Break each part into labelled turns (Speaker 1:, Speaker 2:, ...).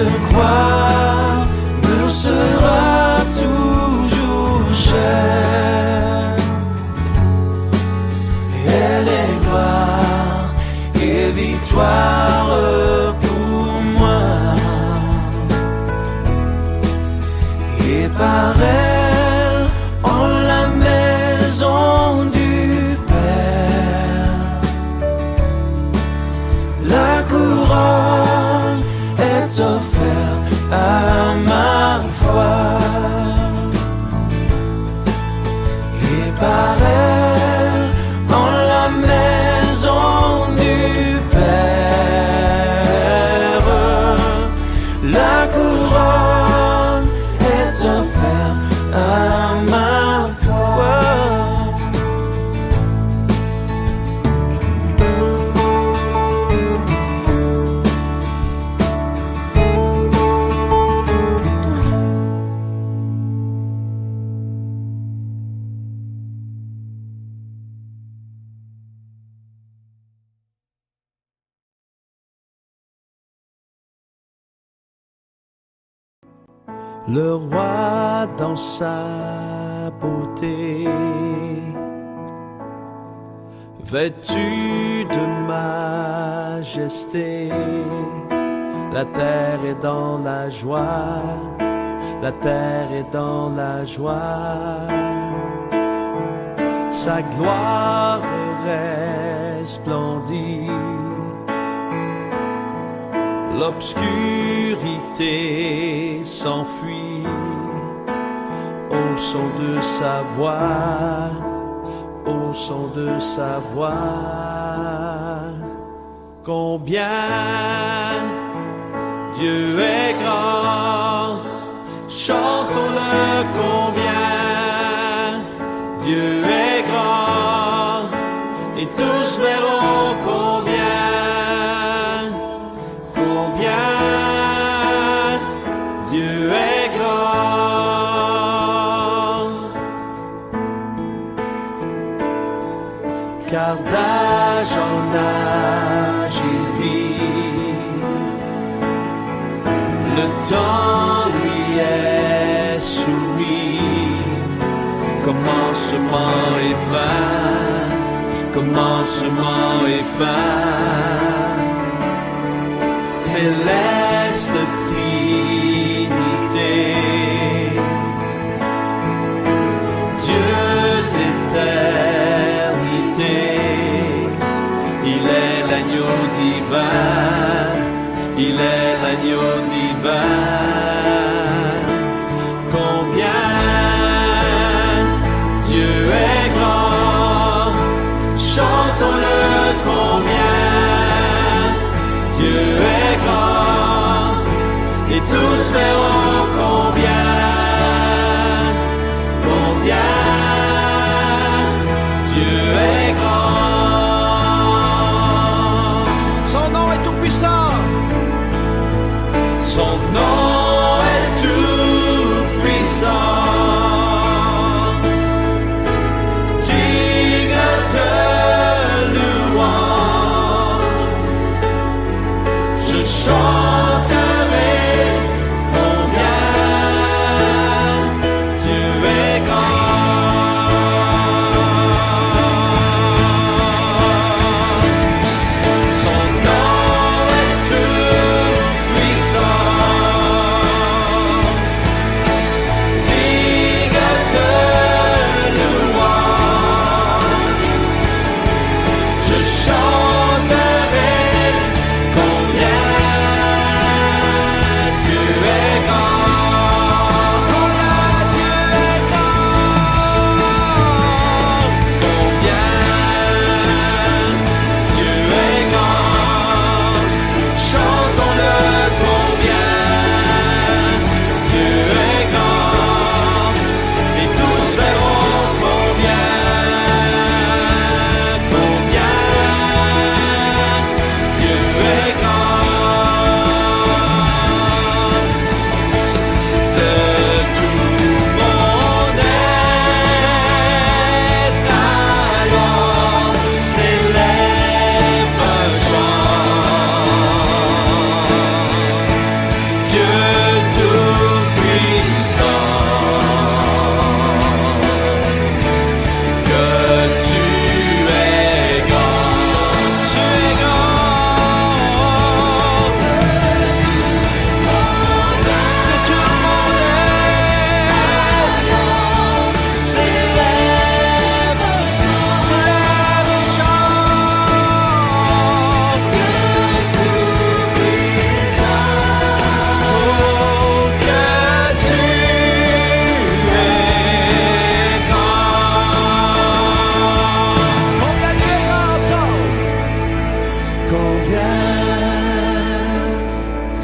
Speaker 1: Cette croix me sera toujours chère. Elle est gloire et victoire pour moi. Et par elle, en la maison du Père, la couronne est offerte à ma foi. Et par elle, en la maison du Père, la couronne est offerte à ma foi.
Speaker 2: Le roi dans sa beauté, vêtu de majesté, la terre est dans la joie, la terre est dans la joie. Sa gloire resplendit, l'obscurité s'enfuit au son de sa voix, au son de sa voix. Combien Dieu est grand, chantons-le combien Dieu est grand, et tous verront combien Dieu est grand. Car d'âge en âge il vit, le temps lui est soumis. Commencement et fin, commencement et fin, céleste Trinité, Dieu d'éternité, il est l'agneau divin, il est l'agneau divin. Combien Dieu est grand, chantons-le combien Dieu est grand, et tous verront combien Dieu est grand. Son nom est tout puissant, son nom est tout puissant. Son nom est tout puissant.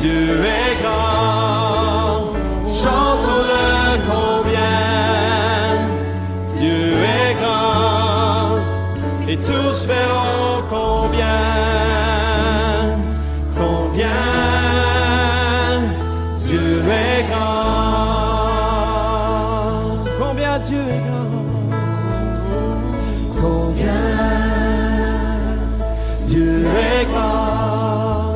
Speaker 2: Dieu est grand, chantons-le combien. Dieu est grand, et tous verront combien. Dieu est grand. Combien Dieu est grand. Combien Dieu est grand.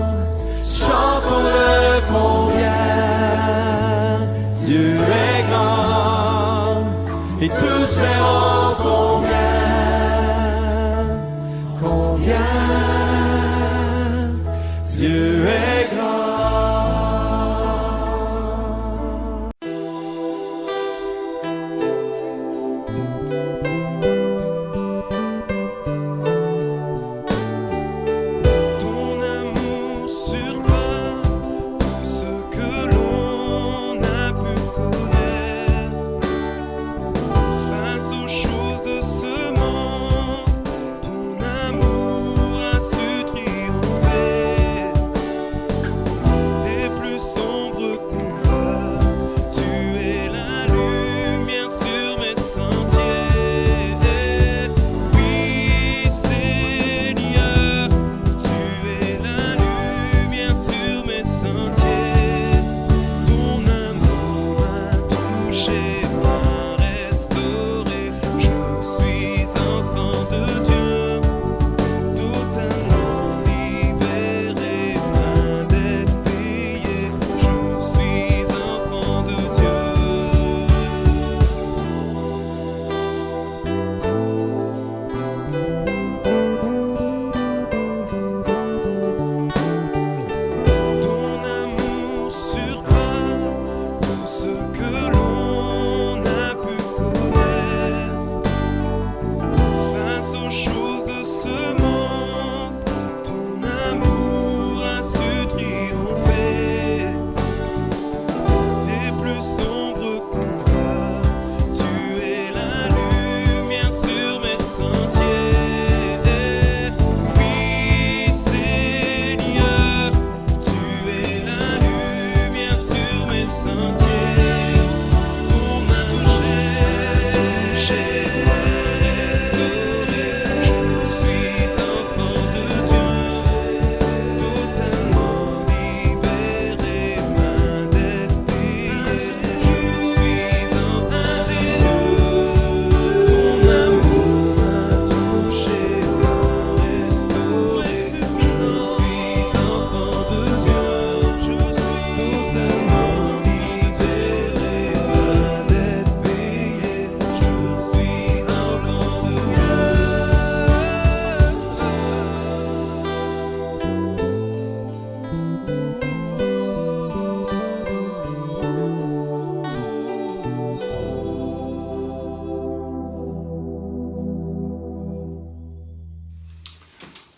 Speaker 2: Chantons-le combien. Dieu est grand. Et tous verront combien. Dieu est grand.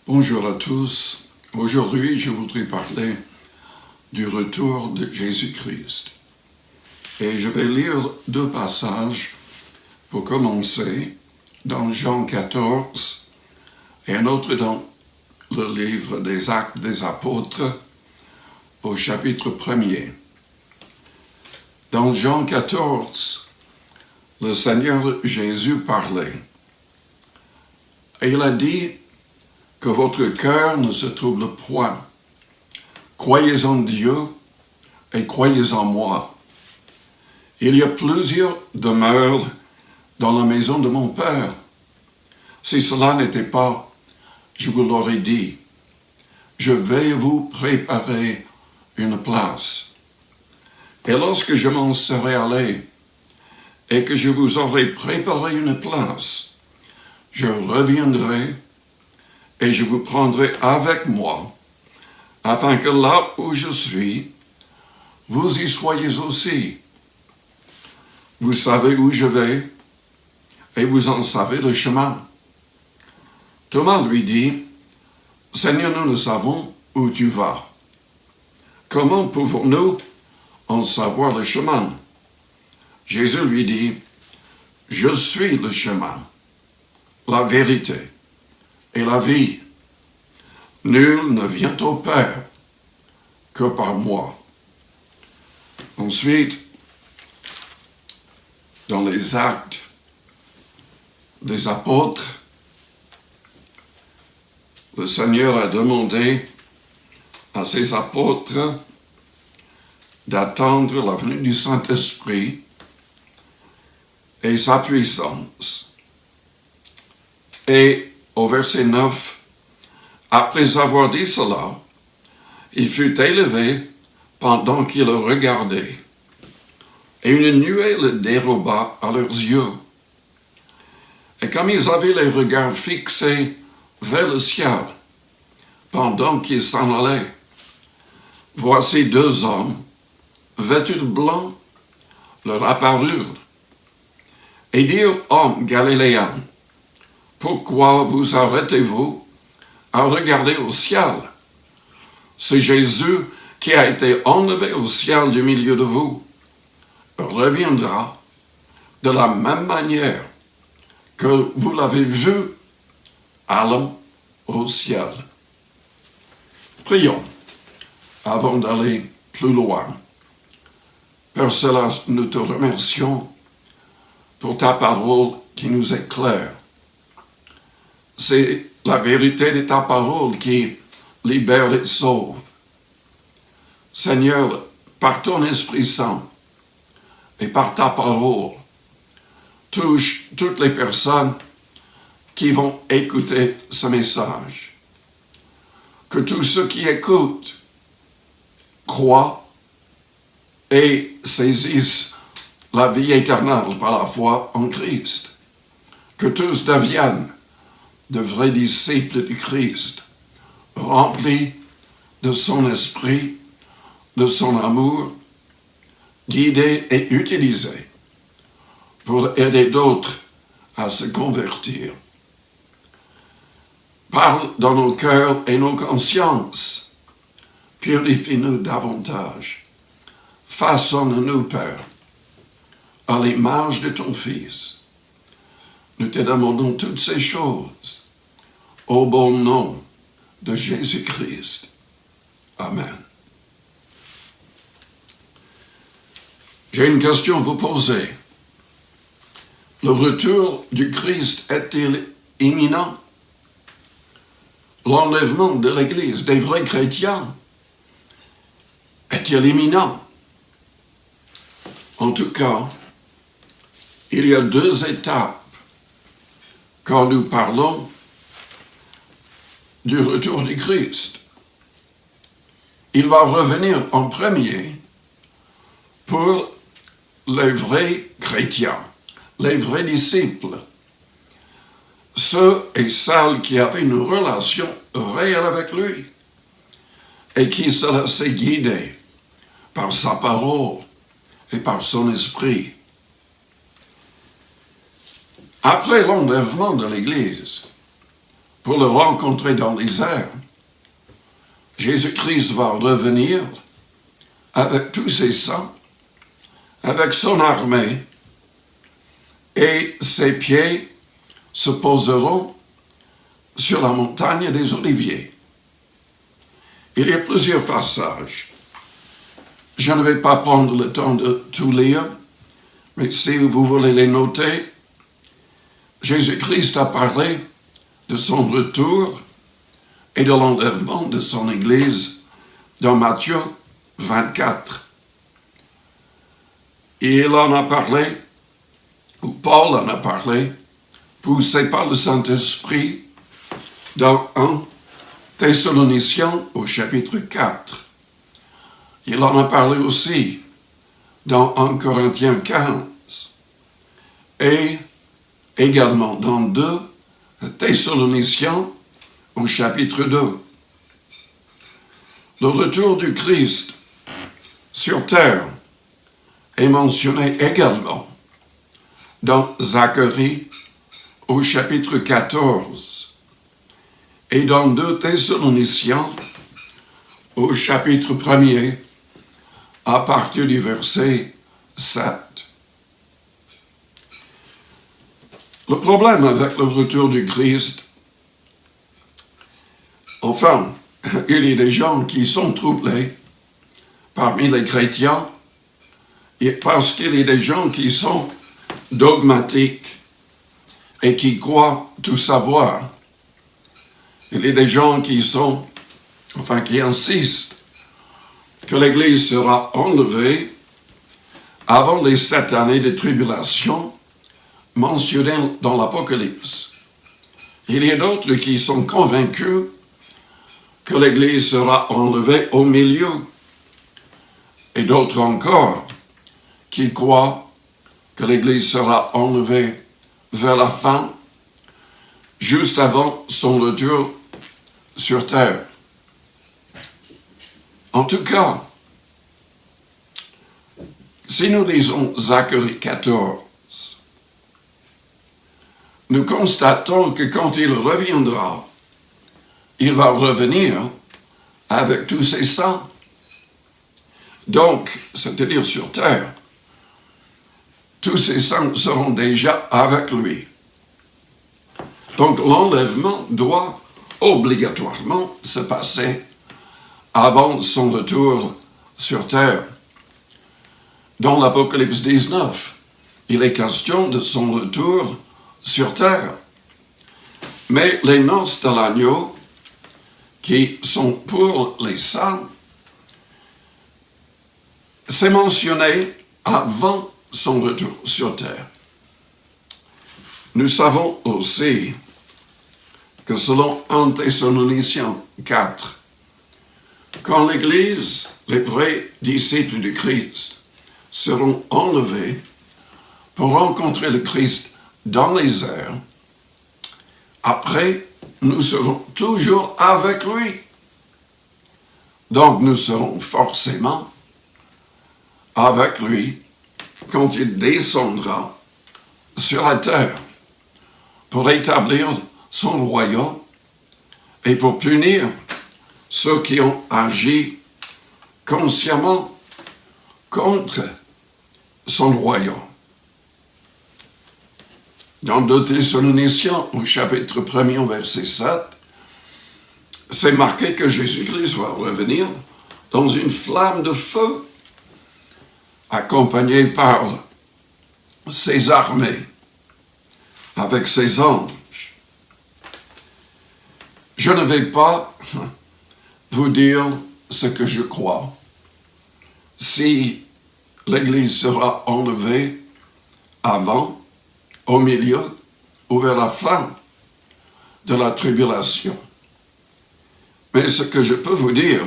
Speaker 3: Bonjour à tous. Aujourd'hui, je voudrais parler du retour de Jésus-Christ. Et je vais lire deux passages pour commencer, dans Jean 14 et un autre dans le livre des Actes des Apôtres, au chapitre 1er. Dans Jean 14, le Seigneur Jésus parlait. Et il a dit que votre cœur ne se trouble point. Croyez en Dieu et croyez en moi. Il y a plusieurs demeures dans la maison de mon Père. Si cela n'était pas, je vous l'aurais dit. Je vais vous préparer une place. Et lorsque je m'en serai allé et que je vous aurai préparé une place, je reviendrai et je vous prendrai avec moi, afin que là où je suis, vous y soyez aussi. Vous savez où je vais, et vous en savez le chemin. Thomas lui dit, « Seigneur, nous ne savons où tu vas. Comment pouvons-nous en savoir le chemin ?» Jésus lui dit, « Je suis le chemin, la vérité et la vie. Nul ne vient au Père que par moi. Ensuite, dans les actes des apôtres, le Seigneur a demandé à ses apôtres d'attendre la venue du Saint-Esprit et sa puissance. Et au verset 9, après avoir dit cela, il fut élevé pendant qu'ils le regardaient, et une nuée le déroba à leurs yeux. Et comme ils avaient les regards fixés vers le ciel, pendant qu'ils s'en allaient, voici deux hommes, vêtus de blanc, leur apparurent, et dirent: Hommes galiléens, pourquoi vous arrêtez-vous à regarder au ciel? C'est Jésus qui a été enlevé au ciel du milieu de vous reviendra de la même manière que vous l'avez vu allant au ciel. Prions avant d'aller plus loin. Père Céleste, nous te remercions pour ta parole qui nous éclaire. C'est la vérité de ta parole qui libère et sauve. Seigneur, par ton Esprit Saint et par ta parole, touche toutes les personnes qui vont écouter ce message. Que tous ceux qui écoutent croient et saisissent la vie éternelle par la foi en Christ. Que tous deviennent de vrais disciples du Christ, remplis de son esprit, de son amour, guidés et utilisés pour aider d'autres à se convertir. Parle dans nos cœurs et nos consciences. Purifie-nous davantage. Façonne-nous, Père, à l'image de ton Fils. Nous te demandons toutes ces choses au bon nom de Jésus-Christ. Amen. J'ai une question à vous poser. Le retour du Christ est-il imminent? L'enlèvement de l'Église, des vrais chrétiens, est-il imminent? En tout cas, il y a deux étapes quand nous parlons du retour du Christ. Il va revenir en premier pour les vrais chrétiens, les vrais disciples, ceux et celles qui avaient une relation réelle avec lui et qui se laissaient guider par sa parole et par son esprit. Après l'enlèvement de l'Église, pour le rencontrer dans les airs, Jésus-Christ va revenir avec tous ses saints, avec son armée, et ses pieds se poseront sur la montagne des Oliviers. Il y a plusieurs passages. Je ne vais pas prendre le temps de tout lire, mais si vous voulez les noter, Jésus-Christ a parlé de son retour et de l'enlèvement de son Église dans Matthieu 24. Et il en a parlé, ou Paul en a parlé, poussé par le Saint-Esprit, dans 1 Thessaloniciens au chapitre 4. Il en a parlé aussi dans 1 Corinthiens 15 et également dans 2 Thessaloniciens au chapitre 2. Le retour du Christ sur terre est mentionné également dans Zacharie au chapitre 14 et dans 2 Thessaloniciens au chapitre 1er à partir du verset 7. Le problème avec le retour du Christ, enfin, il y a des gens qui sont troublés parmi les chrétiens, parce qu'il y a des gens qui sont dogmatiques et qui croient tout savoir. Il y a des gens qui insistent que l'Église sera enlevée avant les 7 années de tribulation mentionnées dans l'Apocalypse. Il y a d'autres qui sont convaincus que l'Église sera enlevée au milieu, et d'autres encore qui croient que l'Église sera enlevée vers la fin, juste avant son retour sur terre. En tout cas, si nous lisons Zacharie 14, nous constatons que quand il reviendra, il va revenir avec tous ses saints. Donc, c'est-à-dire sur terre, tous ses saints seront déjà avec lui. Donc, l'enlèvement doit obligatoirement se passer avant son retour sur terre. Dans l'Apocalypse 19, il est question de son retour sur terre. Mais les noces de l'agneau, qui sont pour les saints, c'est mentionné avant son retour sur terre. Nous savons aussi que selon 1 Thessaloniciens 4, quand l'Église, les vrais disciples du Christ, seront enlevés pour rencontrer le Christ dans les airs, après, nous serons toujours avec lui. Donc, nous serons forcément avec lui quand il descendra sur la terre pour établir son royaume et pour punir ceux qui ont agi consciemment contre son royaume. Dans 2 Thessaloniciens, au chapitre 1er, verset 7, c'est marqué que Jésus-Christ va revenir dans une flamme de feu, accompagné par ses armées, avec ses anges. Je ne vais pas vous dire ce que je crois. Si l'Église sera enlevée avant, au milieu ou vers la fin de la tribulation. Mais ce que je peux vous dire,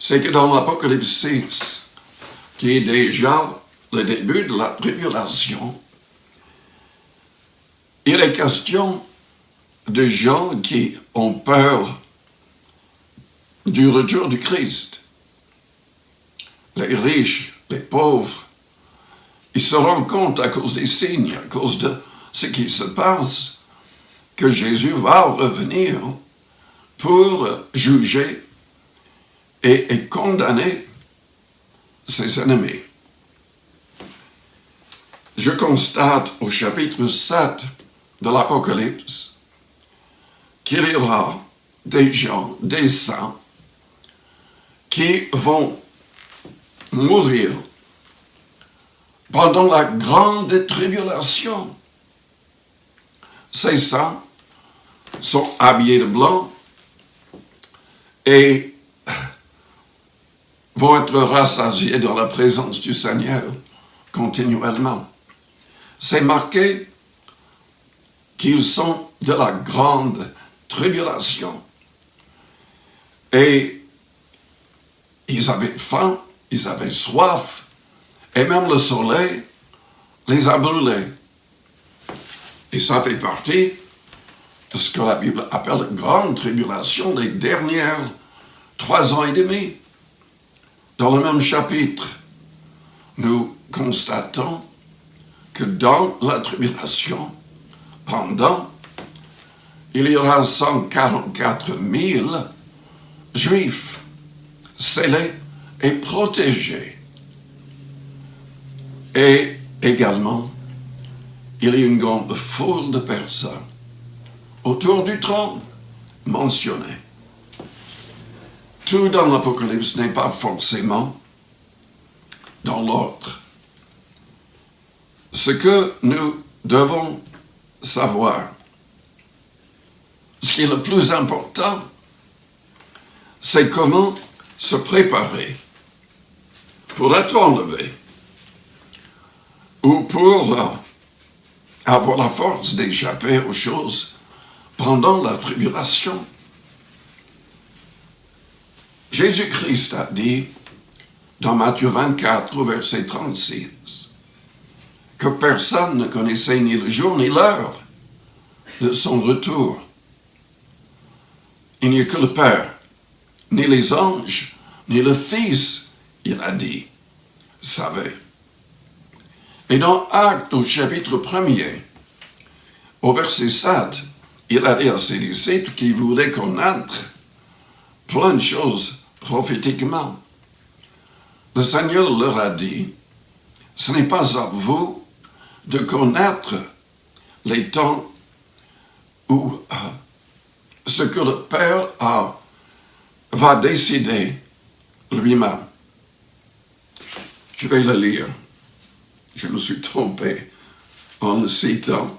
Speaker 3: c'est que dans l'Apocalypse 6, qui est déjà le début de la tribulation, il est question de gens qui ont peur du retour du Christ. Les riches, les pauvres, ils se rendent compte à cause des signes, à cause de ce qui se passe, que Jésus va revenir pour juger et condamner ses ennemis. Je constate au chapitre 7 de l'Apocalypse qu'il y aura des gens, des saints, qui vont mourir pendant la grande tribulation. Ces saints sont habillés de blanc et vont être rassasiés dans la présence du Seigneur continuellement. C'est marqué qu'ils sont de la grande tribulation. Et ils avaient faim, ils avaient soif, et même le soleil les a brûlés. Et ça fait partie de ce que la Bible appelle la grande tribulation des dernières 3 ans et demi. Dans le même chapitre, nous constatons que dans la tribulation, pendant, il y aura 144 000 Juifs scellés et protégés. Et également, il y a une grande foule de personnes autour du trône mentionnées. tout dans l'Apocalypse n'est pas forcément dans l'ordre. Ce que nous devons savoir, ce qui est le plus important, c'est comment se préparer pour être enlevé ou pour avoir la force d'échapper aux choses pendant la tribulation. Jésus-Christ a dit dans Matthieu 24, verset 36, que personne ne connaissait ni le jour ni l'heure de son retour. Il n'y a que le Père, ni les anges, ni le Fils, il a dit, savait. Et dans Actes, au chapitre 1er, au verset 7, il a dit à ses disciples qu'il voulait connaître plein de choses prophétiquement. Le Seigneur leur a dit, ce n'est pas à vous de connaître les temps où ce que le Père va décider lui-même. Je vais le lire. Je me suis trompé en le citant.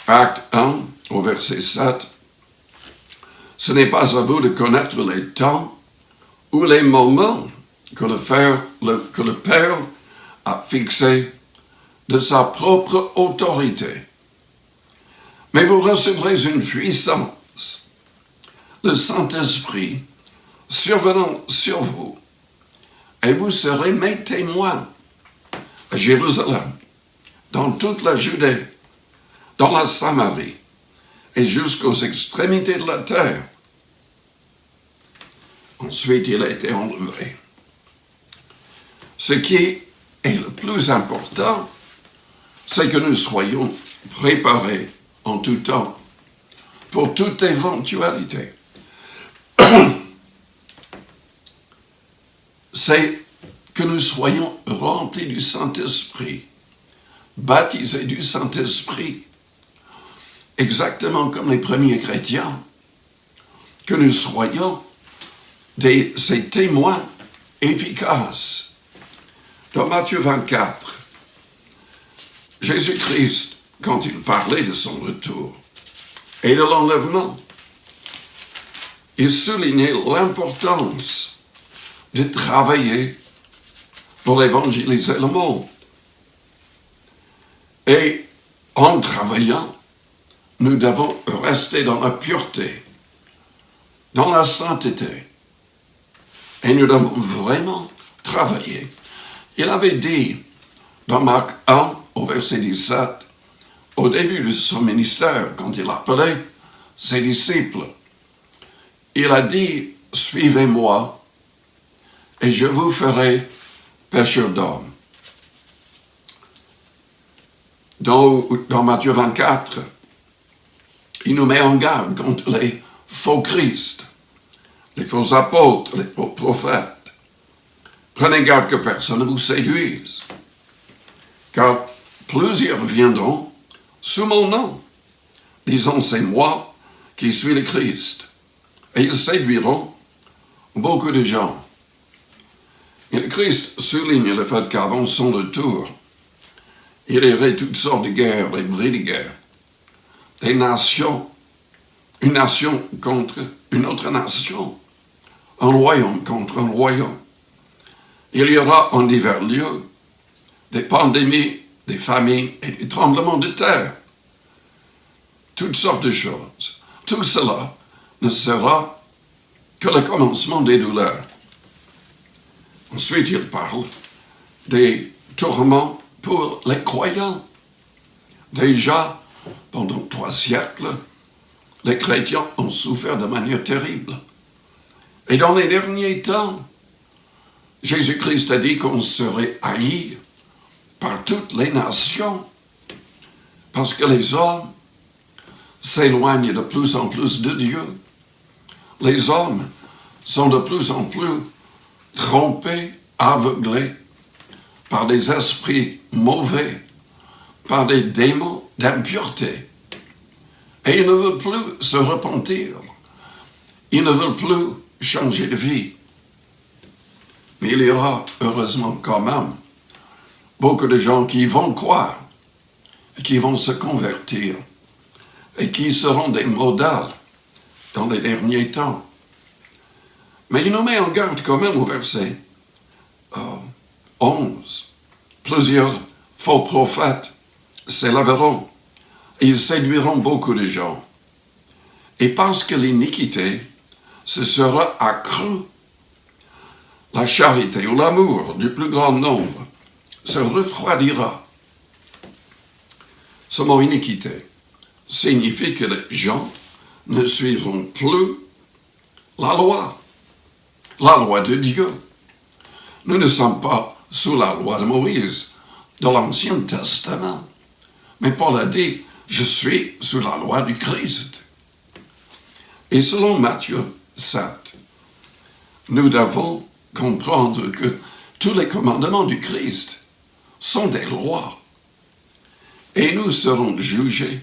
Speaker 3: Acte 1, au verset 7. Ce n'est pas à vous de connaître les temps ou les moments que le Père a fixés de sa propre autorité. Mais vous recevrez une puissance, le Saint-Esprit, survenant sur vous, et vous serez mes témoins à Jérusalem, dans toute la Judée, dans la Samarie, et jusqu'aux extrémités de la terre. Ensuite, il a été enlevé. Ce qui est le plus important, c'est que nous soyons préparés en tout temps pour toute éventualité. C'est que nous soyons remplis du Saint-Esprit, baptisés du Saint-Esprit, exactement comme les premiers chrétiens, que nous soyons ces témoins efficaces. Dans Matthieu 24, Jésus-Christ, quand il parlait de son retour et de l'enlèvement, il soulignait l'importance de travailler pour évangéliser le monde. Et en travaillant, nous devons rester dans la pureté, dans la sainteté. Et nous devons vraiment travailler. Il avait dit dans Marc 1, au verset 17, au début de son ministère, quand il appelait ses disciples, il a dit, « Suivez-moi, et je vous ferai pêcheurs d'hommes. » Dans Matthieu 24, il nous met en garde contre les faux Christ, les faux apôtres, les faux prophètes. Prenez garde que personne ne vous séduise, car plusieurs viendront sous mon nom, disant c'est moi qui suis le Christ, et ils séduiront beaucoup de gens. Et le Christ souligne le fait qu'avant son retour, il y aurait toutes sortes de guerres, des bris de guerre, des nations, une nation contre une autre nation, un royaume contre un royaume. Il y aura en divers lieux des pandémies, des famines et des tremblements de terre. Toutes sortes de choses. Tout cela ne sera que le commencement des douleurs. Ensuite, il parle des tourments pour les croyants. Déjà, pendant 3 siècles, les chrétiens ont souffert de manière terrible. Et dans les derniers temps, Jésus-Christ a dit qu'on serait haï par toutes les nations parce que les hommes s'éloignent de plus en plus de Dieu. Les hommes sont de plus en plus trompés, aveuglés par des esprits mauvais, par des démons d'impureté. Et ils ne veulent plus se repentir. ils ne veulent plus changer de vie. Mais il y aura, heureusement quand même, beaucoup de gens qui vont croire, et qui vont se convertir, et qui seront des modèles dans les derniers temps. Mais il nous met en garde quand même au verset 11. Plusieurs faux prophètes s'élèveront et ils séduiront beaucoup de gens. Et parce que l'iniquité se sera accrue, la charité ou l'amour du plus grand nombre se refroidira. Ce mot iniquité signifie que les gens ne suivront plus la loi de Dieu. Nous ne sommes pas sous la loi de Moïse, de l'Ancien Testament. Mais Paul a dit, je suis sous la loi du Christ. Et selon Matthieu 7, nous devons comprendre que tous les commandements du Christ sont des lois. Et nous serons jugés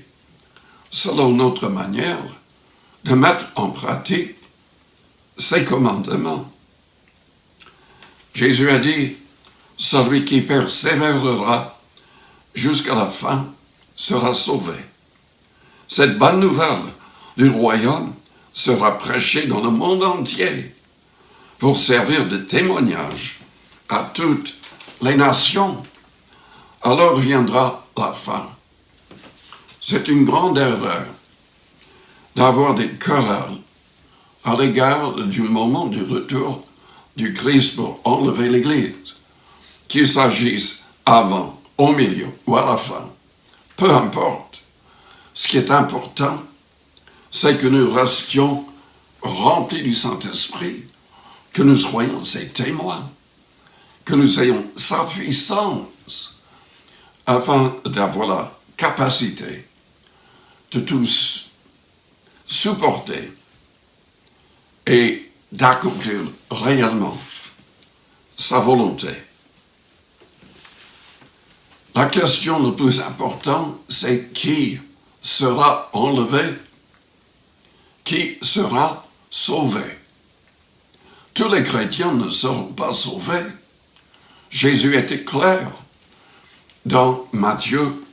Speaker 3: selon notre manière de mettre en pratique ces commandements. Jésus a dit, celui qui persévérera jusqu'à la fin sera sauvé. Cette bonne nouvelle du royaume sera prêchée dans le monde entier pour servir de témoignage à toutes les nations. Alors viendra la fin. C'est une grande erreur d'avoir des querelles à l'égard du moment du retour du Christ pour enlever l'Église, qu'il s'agisse avant, au milieu ou à la fin. Peu importe. Ce qui est important, c'est que nous restions remplis du Saint-Esprit, que nous soyons ses témoins, que nous ayons sa puissance, afin d'avoir la capacité de tous supporter et d'accomplir réellement sa volonté. La question la plus importante, c'est qui sera enlevé, qui sera sauvé. Tous les chrétiens ne seront pas sauvés. Jésus était clair dans Matthieu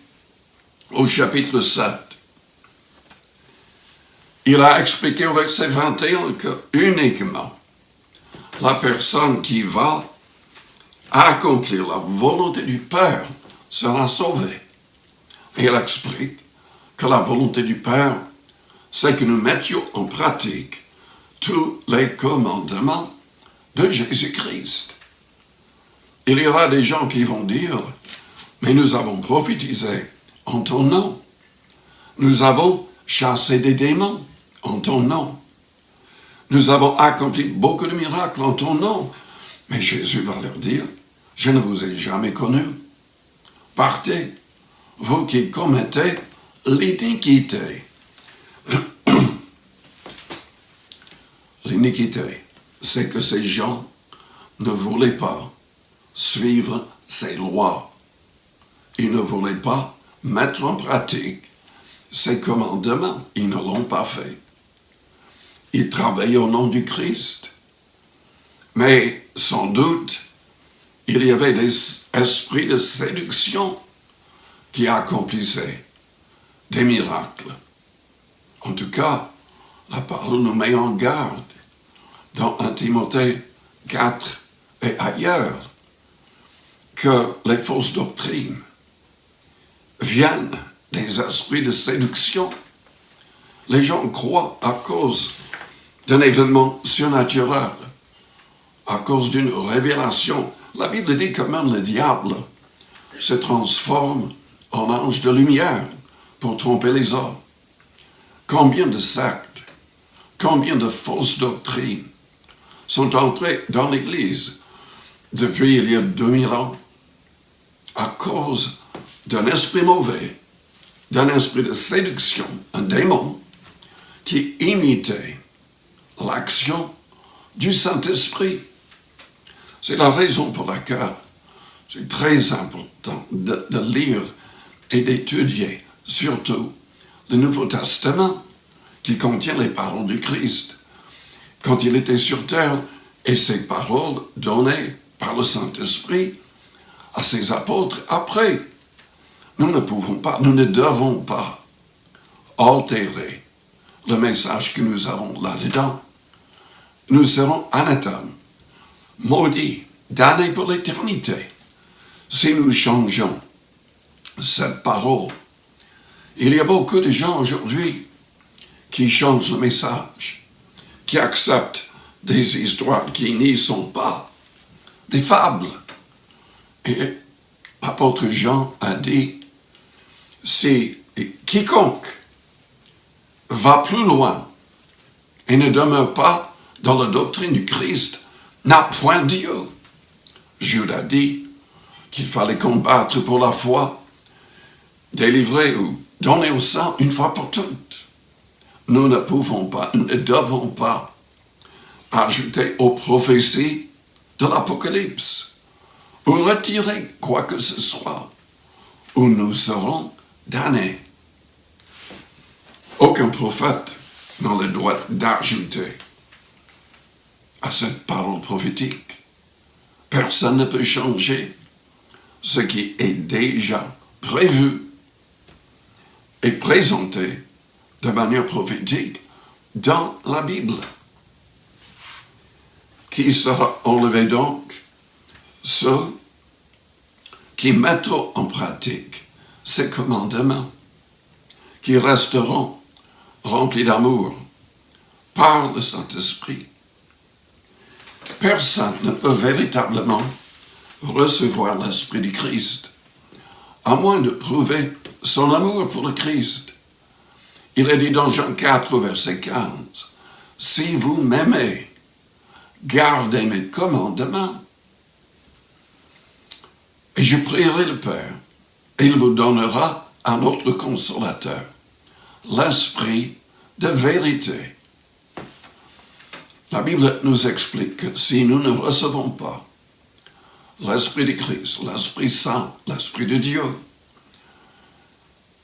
Speaker 3: au chapitre 7. Il a expliqué au verset 21 que uniquement la personne qui va accomplir la volonté du Père sera sauvée. Et il explique que la volonté du Père, c'est que nous mettions en pratique tous les commandements de Jésus-Christ. Il y aura des gens qui vont dire, mais nous avons prophétisé en ton nom. Nous avons chassé des démons en ton nom. Nous avons accompli beaucoup de miracles en ton nom. Mais Jésus va leur dire, je ne vous ai jamais connus. Partez, vous qui commettez l'iniquité. L'iniquité, c'est que ces gens ne voulaient pas suivre ces lois. Ils ne voulaient pas mettre en pratique ces commandements. Ils ne l'ont pas fait. Ils travaillaient au nom du Christ. Mais sans doute, il y avait des esprits de séduction qui accomplissaient des miracles. En tout cas, la parole nous met en garde dans 1 Timothée 4 et ailleurs que les fausses doctrines viennent des esprits de séduction. Les gens croient à cause d'un événement surnaturel, à cause d'une révélation. La Bible dit que même le diable se transforme en ange de lumière pour tromper les hommes. Combien de sectes, combien de fausses doctrines sont entrées dans l'Église depuis il y a 2000 ans à cause d'un esprit mauvais, d'un esprit de séduction, un démon qui imitait l'action du Saint-Esprit. C'est la raison pour laquelle c'est très important de lire et d'étudier surtout le Nouveau Testament qui contient les paroles du Christ. quand il était sur terre, et ses paroles données par le Saint-Esprit à ses apôtres après. Nous ne pouvons pas, nous ne devons pas altérer le message que nous avons là-dedans. Nous serons anathèmes, maudits, damnés pour l'éternité, si nous changeons cette parole. Il y a beaucoup de gens aujourd'hui qui changent le message, qui acceptent des histoires qui n'y sont pas, des fables. Et l'apôtre Jean a dit, si quiconque va plus loin et ne demeure pas dans la doctrine du Christ n'a point Dieu. Jude a dit qu'il fallait combattre pour la foi, délivrer ou donner au sang une fois pour toutes. Nous ne pouvons pas, nous ne devons pas ajouter aux prophéties de l'Apocalypse ou retirer quoi que ce soit, où nous serons damnés. Aucun prophète n'a le droit d'ajouter à cette parole prophétique. Personne ne peut changer ce qui est déjà prévu et présenté de manière prophétique dans la Bible. Qui sera enlevé donc? Ceux qui mettront en pratique ces commandements, qui resteront remplis d'amour par le Saint-Esprit. Personne ne peut véritablement recevoir l'Esprit du Christ, à moins de prouver son amour pour le Christ. Il est dit dans Jean 4, verset 15, « Si vous m'aimez, gardez mes commandements. Et je prierai le Père, et il vous donnera un autre consolateur, l'Esprit de vérité. » La Bible nous explique que si nous ne recevons pas l'Esprit de Christ, l'Esprit Saint, l'Esprit de Dieu,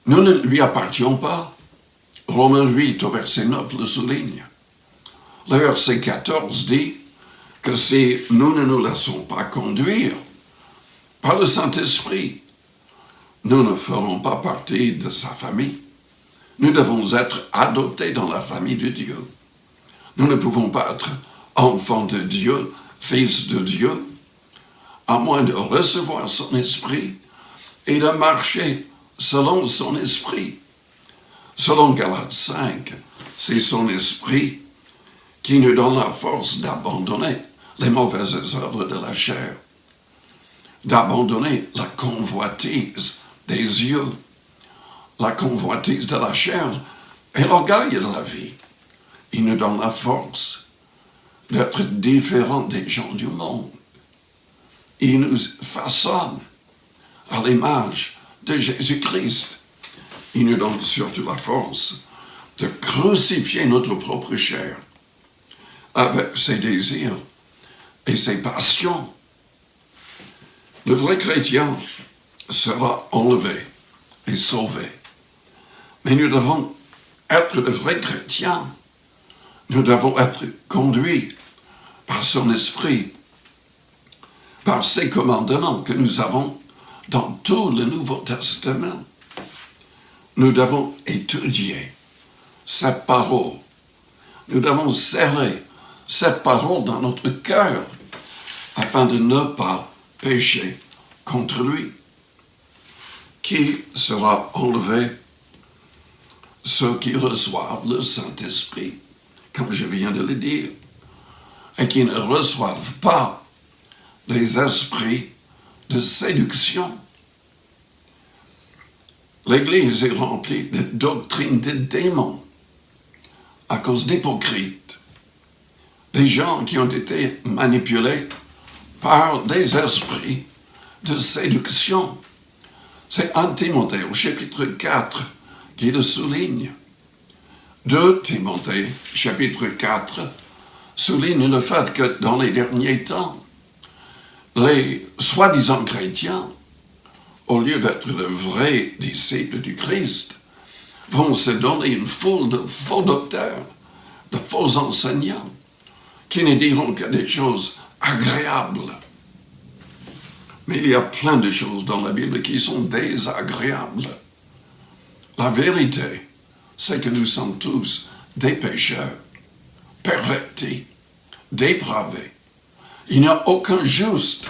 Speaker 3: nous ne lui appartenons pas. Romains 8, au verset 9, le souligne. Le verset 14 dit que si nous ne nous laissons pas conduire par le Saint-Esprit, nous ne ferons pas partie de sa famille. Nous devons être adoptés dans la famille de Dieu. Nous ne pouvons pas être enfants de Dieu, fils de Dieu, à moins de recevoir son esprit et de marcher selon son esprit. Selon Galates 5, c'est son esprit qui nous donne la force d'abandonner les mauvaises œuvres de la chair, d'abandonner la convoitise des yeux, la convoitise de la chair et l'orgueil de la vie. Il nous donne la force d'être différents des gens du monde. Il nous façonne à l'image de Jésus-Christ. Il nous donne surtout la force de crucifier notre propre chair avec ses désirs et ses passions. Le vrai chrétien sera enlevé et sauvé. Mais nous devons être le vrai chrétien. Nous devons être conduits par son esprit, par ses commandements que nous avons dans tout le Nouveau Testament. Nous devons étudier cette parole. Nous devons serrer cette parole dans notre cœur afin de ne pas pécher contre lui. Qui sera enlevé? Ceux qui reçoivent le Saint-Esprit, comme je viens de le dire, et qui ne reçoivent pas les esprits de séduction. L'Église est remplie de doctrines de démons à cause d'hypocrites, des gens qui ont été manipulés par des esprits de séduction. C'est 1 Timothée au chapitre 4 qui le souligne. 2 Timothée, chapitre 4, souligne le fait que dans les derniers temps, les soi-disant chrétiens, au lieu d'être de vrais disciples du Christ, vont se donner une foule de faux docteurs, de faux enseignants, qui ne diront que des choses agréables. Mais il y a plein de choses dans la Bible qui sont désagréables. La vérité, c'est que nous sommes tous des pécheurs, pervertis, dépravés. Il n'y a aucun juste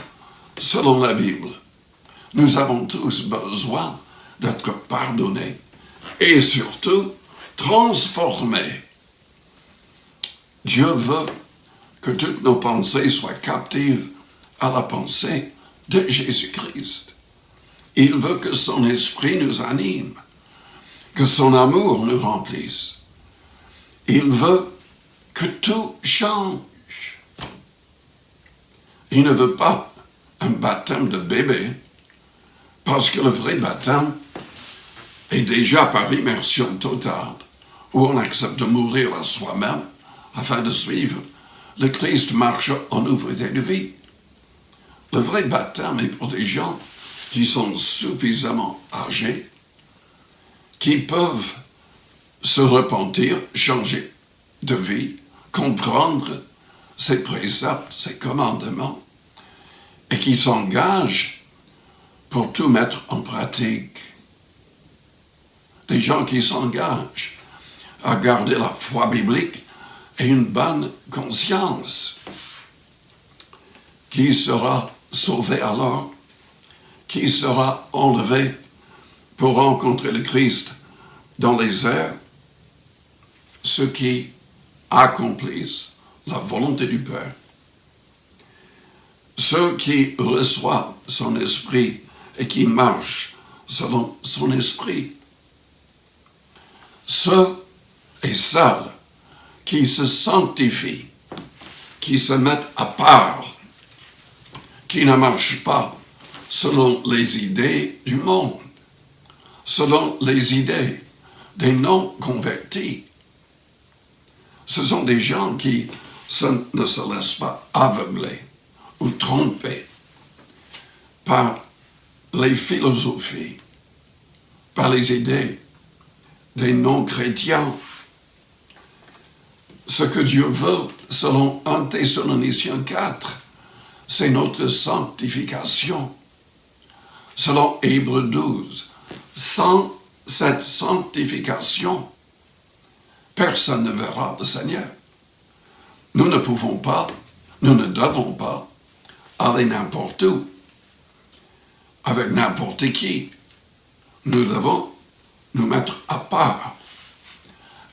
Speaker 3: selon la Bible. Nous avons tous besoin d'être pardonnés et surtout transformés. Dieu veut que toutes nos pensées soient captives à la pensée de Jésus-Christ. Il veut que son esprit nous anime, que son amour nous remplisse. Il veut que tout change. Il ne veut pas un baptême de bébé, parce que le vrai baptême est déjà par immersion totale, où on accepte de mourir à soi-même afin de suivre le Christ marche en nouveauté de vie. Le vrai baptême est pour des gens qui sont suffisamment âgés, qui peuvent se repentir, changer de vie, comprendre ses préceptes, ses commandements, et qui s'engagent pour tout mettre en pratique. Des gens qui s'engagent à garder la foi biblique et une bonne conscience. Qui sera sauvé alors? Qui sera enlevé pour rencontrer le Christ dans les airs? Ceux qui accomplissent la volonté du Père. Ceux qui reçoivent son esprit et qui marchent selon son esprit. Ceux et celles qui se sanctifient, qui se mettent à part, qui ne marchent pas selon les idées du monde, selon les idées des non-convertis. Ce sont des gens qui ne se laissent pas aveugler ou tromper par les philosophies, par les idées des non-chrétiens. Ce que Dieu veut, selon 1 Thessaloniciens 4, c'est notre sanctification. Selon Hébreux 12, sans cette sanctification, personne ne verra le Seigneur. Nous ne pouvons pas, nous ne devons pas aller n'importe où, avec n'importe qui. Nous devons nous mettre à part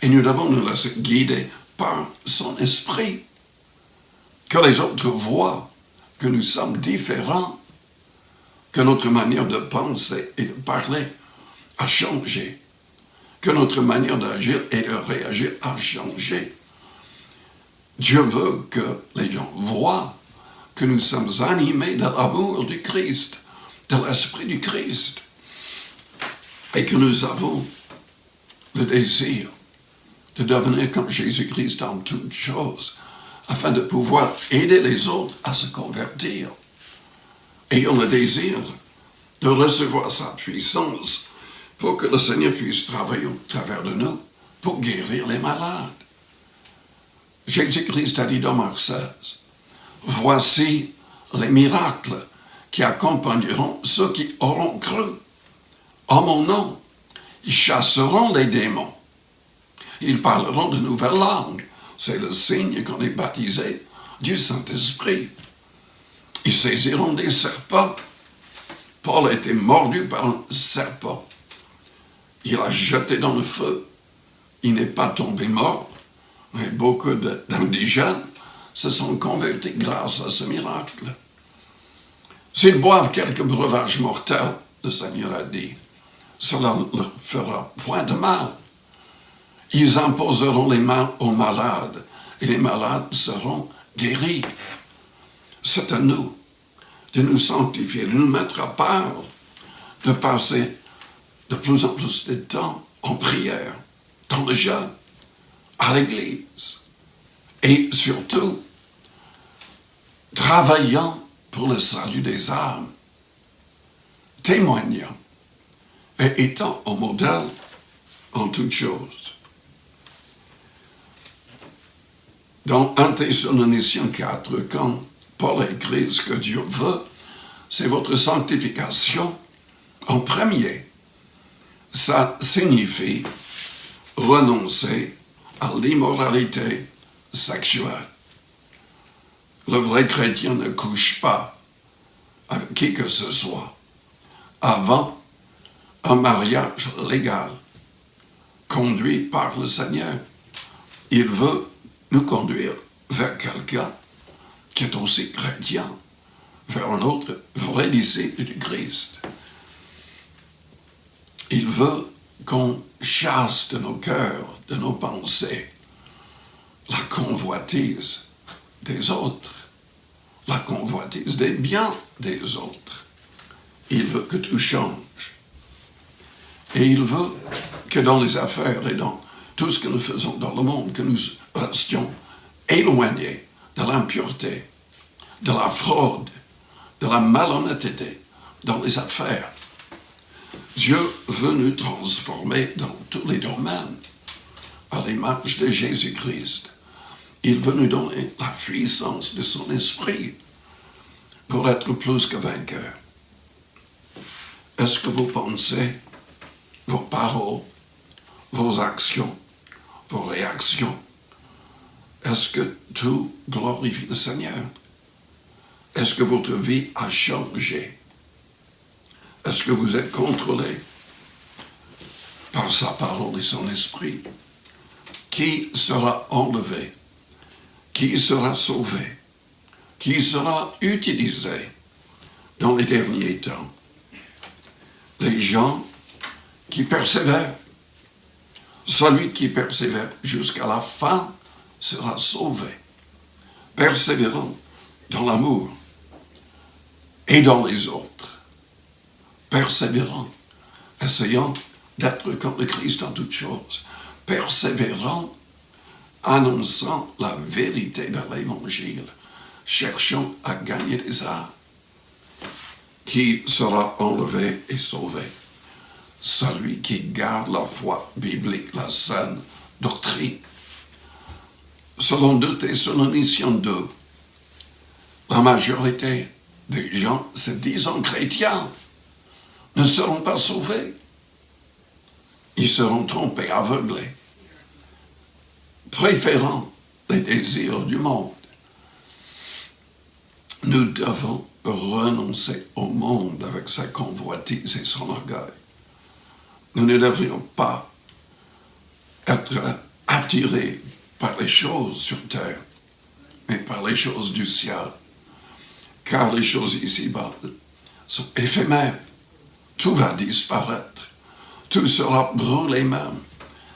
Speaker 3: et nous devons nous laisser guider par son esprit. Que les autres voient que nous sommes différents, que notre manière de penser et de parler a changé, que notre manière d'agir et de réagir a changé. Dieu veut que les gens voient que nous sommes animés de l'amour du Christ, de l'esprit du Christ, et que nous avons le désir de devenir comme Jésus-Christ en toutes choses, afin de pouvoir aider les autres à se convertir. Ayons le désir de recevoir sa puissance pour que le Seigneur puisse travailler au travers de nous pour guérir les malades. Jésus-Christ a dit dans Marc 16, « Voici les miracles qui accompagneront ceux qui auront cru. En mon nom, ils chasseront les démons. Ils parleront de nouvelles langues. » C'est le signe qu'on est baptisé du Saint-Esprit. Ils saisiront des serpents. Paul a été mordu par un serpent. Il a jeté dans le feu. Il n'est pas tombé mort. Mais beaucoup d'indigènes se sont convertis grâce à ce miracle. S'ils boivent quelques breuvages mortels, le Seigneur a dit, cela ne leur fera point de mal. Ils imposeront les mains aux malades et les malades seront guéris. C'est à nous de nous sanctifier, de nous mettre à part, de passer de plus en plus de temps en prière, dans le jeûne, à l'église, et surtout travaillant pour le salut des âmes, témoignant et étant un modèle en toutes choses. Dans 1 Thessaloniciens 4, quand Paul écrit ce que Dieu veut, c'est votre sanctification en premier. Ça signifie renoncer à l'immoralité sexuelle. Le vrai chrétien ne couche pas avec qui que ce soit avant un mariage légal conduit par le Seigneur. Il veut nous conduire vers quelqu'un qui est aussi chrétien, vers un autre vrai disciple du Christ. Il veut qu'on chasse de nos cœurs, de nos pensées, la convoitise des autres, la convoitise des biens des autres. Il veut que tout change. Et il veut que dans les affaires et dans tout ce que nous faisons dans le monde, que nous restions éloignés de l'impureté, de la fraude, de la malhonnêteté dans les affaires. Dieu veut nous transformer dans tous les domaines à l'image de Jésus-Christ. Il veut nous donner la puissance de son esprit pour être plus que vainqueurs. Est-ce que vous pensez, vos paroles, vos actions, vos réactions, est-ce que tout glorifie le Seigneur? Est-ce que votre vie a changé? Est-ce que vous êtes contrôlé par sa parole et son esprit? Qui sera enlevé? Qui sera sauvé? Qui sera utilisé dans les derniers temps? Les gens qui persévèrent. Celui qui persévère jusqu'à la fin sera sauvé. Persévérant dans l'amour et dans les autres. Persévérant, essayant d'être comme le Christ en toutes choses. Persévérant, annonçant la vérité de l'Évangile, cherchant à gagner des âmes. Qui sera enlevé et sauvé? Celui qui garde la foi biblique, la saine doctrine. Selon 2 Thessaloniciens 2, la majorité des gens se disant chrétiens ne seront pas sauvés. Ils seront trompés, aveuglés, préférant les désirs du monde. Nous devons renoncer au monde avec sa convoitise et son orgueil. Nous ne devrions pas être attirés par les choses sur terre, mais par les choses du ciel. Car les choses ici-bas sont éphémères. Tout va disparaître. Tout sera brûlé même.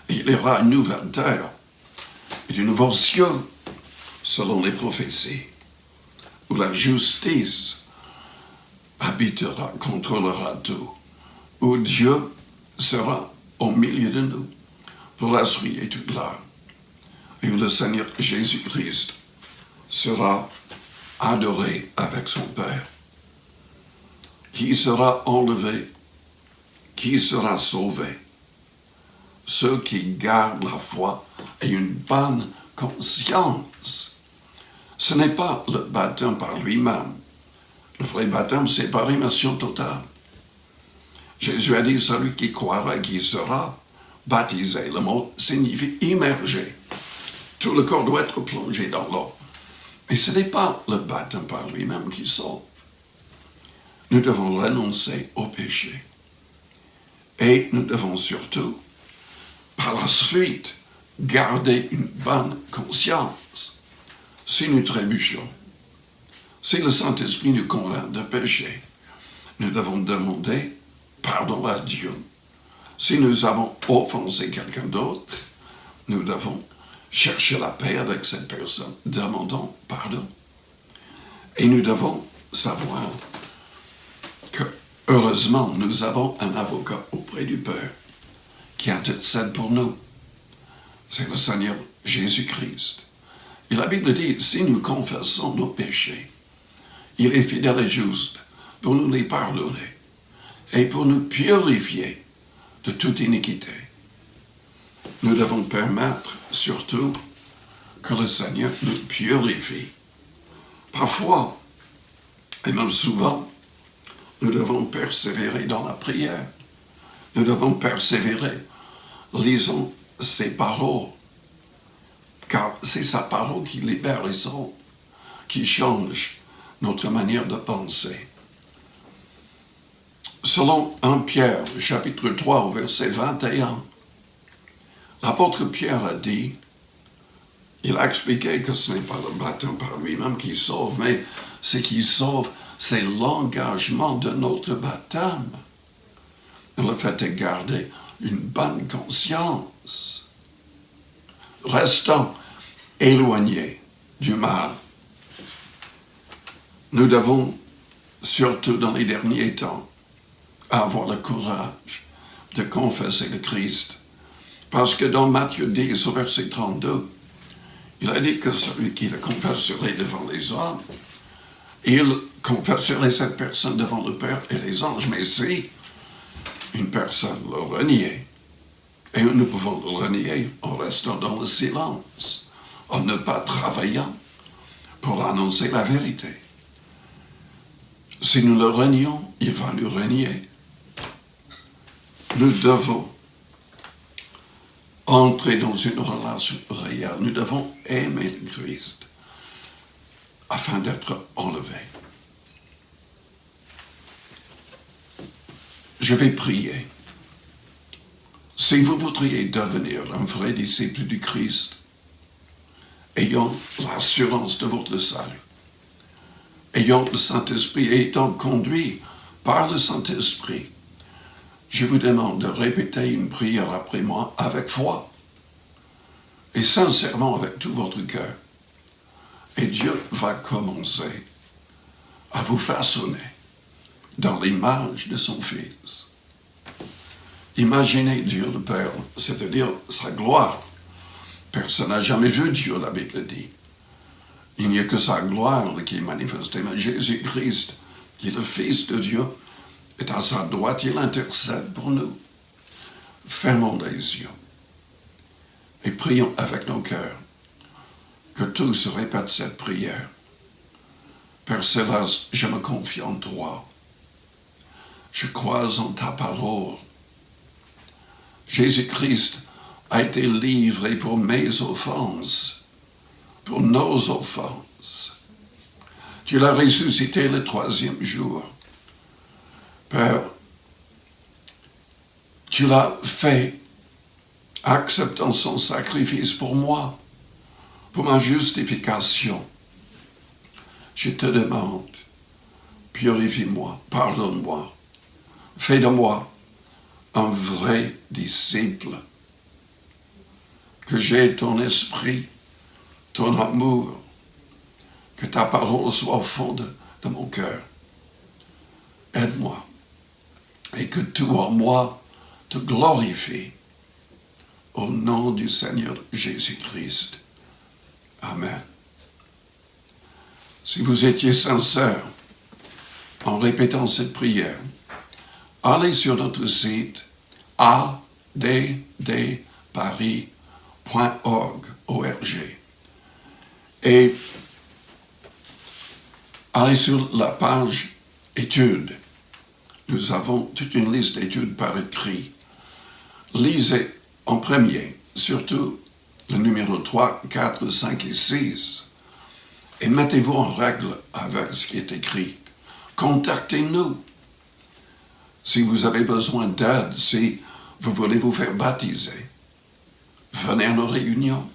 Speaker 3: Et il y aura une nouvelle terre et de nouveaux cieux, selon les prophéties, où la justice habitera, contrôlera tout, où Dieu sera au milieu de nous pour essuyer toute larme, et où le Seigneur Jésus-Christ sera adoré avec son Père. Qui sera enlevé? Qui sera sauvé? Ceux qui gardent la foi et une bonne conscience. Ce n'est pas le baptême par lui-même. Le vrai baptême, c'est par immersion totale. Jésus a dit, celui qui croira, qui sera baptisé. Le mot signifie immergé. Tout le corps doit être plongé dans l'eau. Mais ce n'est pas le baptême par lui-même qui sauve. Nous devons renoncer au péché. Et nous devons surtout, par la suite, garder une bonne conscience. Si nous trébuchons, si le Saint-Esprit nous convainc de péché, nous devons demander pardon à Dieu. Si nous avons offensé quelqu'un d'autre, nous devons chercher la paix avec cette personne. Demandons pardon. Et nous devons savoir que, heureusement, nous avons un avocat auprès du Père qui intercède pour nous. C'est le Seigneur Jésus-Christ. Et la Bible dit, si nous confessons nos péchés, il est fidèle et juste pour nous les pardonner et pour nous purifier de toute iniquité. Nous devons permettre surtout que le Seigneur nous purifie. Parfois, et même souvent, nous devons persévérer dans la prière. Nous devons persévérer. Lisons ses paroles, car c'est sa parole qui libère les autres, qui change notre manière de penser. Selon 1 Pierre, chapitre 3, verset 21, l'apôtre Pierre a dit, il a expliqué que ce n'est pas le baptême par lui-même qui sauve, mais ce qui sauve, c'est l'engagement de notre baptême. Le fait de garder une bonne conscience. Restons éloignés du mal. Nous devons, surtout dans les derniers temps, avoir le courage de confesser le Christ. Parce que dans Matthieu 10, au verset 32, il a dit que celui qui le confesserait devant les hommes, il confesserait cette personne devant le Père et les anges. Mais si une personne le reniait, et nous pouvons le renier en restant dans le silence, en ne pas travaillant pour annoncer la vérité. Si nous le renions, il va nous renier. Nous devons entrer dans une relation réelle. Nous devons aimer le Christ afin d'être enlevés. Je vais prier. Si vous voudriez devenir un vrai disciple du Christ, ayant l'assurance de votre salut, ayant le Saint-Esprit et étant conduit par le Saint-Esprit, je vous demande de répéter une prière après moi avec foi et sincèrement avec tout votre cœur. Et Dieu va commencer à vous façonner dans l'image de son Fils. Imaginez Dieu le Père, c'est-à-dire sa gloire. Personne n'a jamais vu Dieu, la Bible dit. Il n'y a que sa gloire qui est manifestée. Mais Jésus-Christ, qui est le Fils de Dieu, est à sa droite, il intercède pour nous. Fermons les yeux et prions avec nos cœurs. Que tous répètent cette prière. Père Céleste, je me confie en toi. Je crois en ta parole. Jésus-Christ a été livré pour mes offenses, pour nos offenses. Tu l'as ressuscité le 3e jour. Père, tu l'as fait acceptant son sacrifice pour moi, pour ma justification. Je te demande, purifie-moi, pardonne-moi, fais de moi un vrai disciple, que j'ai ton esprit, ton amour, que ta parole soit au fond de mon cœur. Aide-moi, et que tout en moi te glorifie, au nom du Seigneur Jésus-Christ. Amen. Si vous étiez sincère en répétant cette prière, allez sur notre site addparis.org et allez sur la page études. Nous avons toute une liste d'études par écrit. Lisez en premier, surtout le numéro 3, 4, 5 et 6, et mettez-vous en règle avec ce qui est écrit. Contactez-nous. Si vous avez besoin d'aide, si vous voulez vous faire baptiser, venez à nos réunions.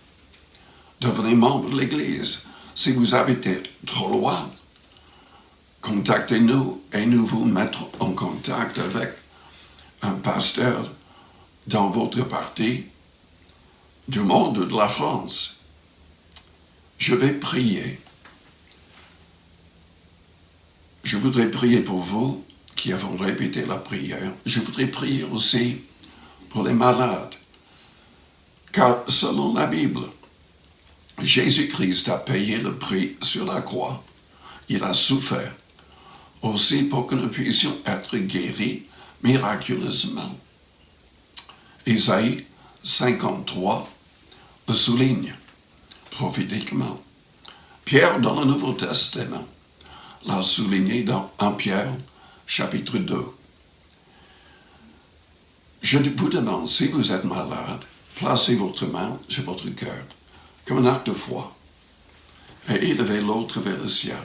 Speaker 3: Devenez membre de l'Église. Si vous habitez trop loin, contactez-nous et nous vous mettrons en contact avec un pasteur dans votre partie du monde ou de la France. Je vais prier. Je voudrais prier pour vous qui avons répété la prière. Je voudrais prier aussi pour les malades. Car selon la Bible, Jésus-Christ a payé le prix sur la croix. Il a souffert aussi pour que nous puissions être guéris miraculeusement. Isaïe 53 le souligne. prophétiquement. Pierre, dans le Nouveau Testament, l'a souligné dans 1 Pierre, chapitre 2. Je vous demande, si vous êtes malade, placez votre main sur votre cœur, comme un acte de foi, et élevez l'autre vers le ciel.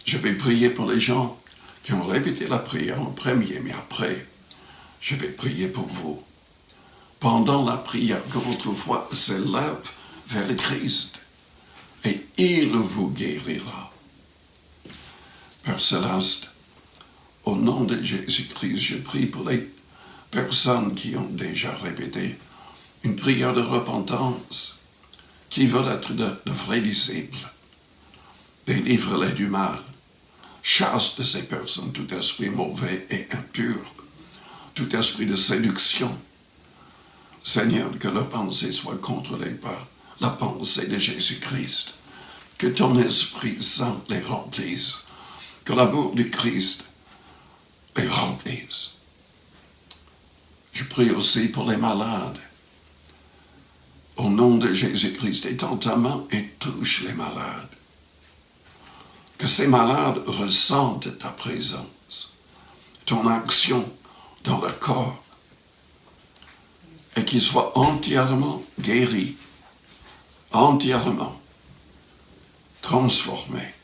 Speaker 3: Je vais prier pour les gens qui ont répété la prière en premier, mais après, je vais prier pour vous. Pendant la prière, que votre foi s'élève vers le Christ, et il vous guérira. Père Céleste, au nom de Jésus-Christ, je prie pour les personnes qui ont déjà répété une prière de repentance, qui veulent être de vrais disciples. Délivre-les du mal. Chasse de ces personnes tout esprit mauvais et impur, tout esprit de séduction. Seigneur, que leur pensée soit contrôlée par la pensée de Jésus-Christ. Que ton Esprit Saint les remplisse. Que l'amour du Christ les remplisse. Je prie aussi pour les malades. Au nom de Jésus-Christ, étends ta main et touche les malades. Que ces malades ressentent ta présence, ton action dans leur corps, et qu'ils soient entièrement guéris, entièrement transformés.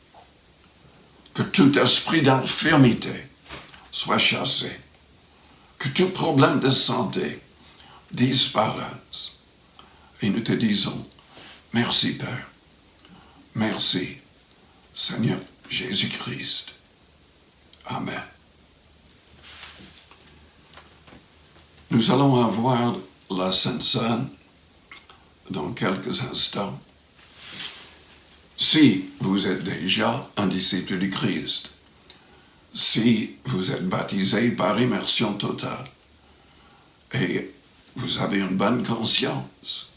Speaker 3: Que tout esprit d'infirmité soit chassé, que tout problème de santé disparaisse. Et nous te disons, merci Père, merci Seigneur Jésus-Christ. Amen. Nous allons avoir la Sainte Seine dans quelques instants. Si vous êtes déjà un disciple du Christ, si vous êtes baptisé par immersion totale et vous avez une bonne conscience,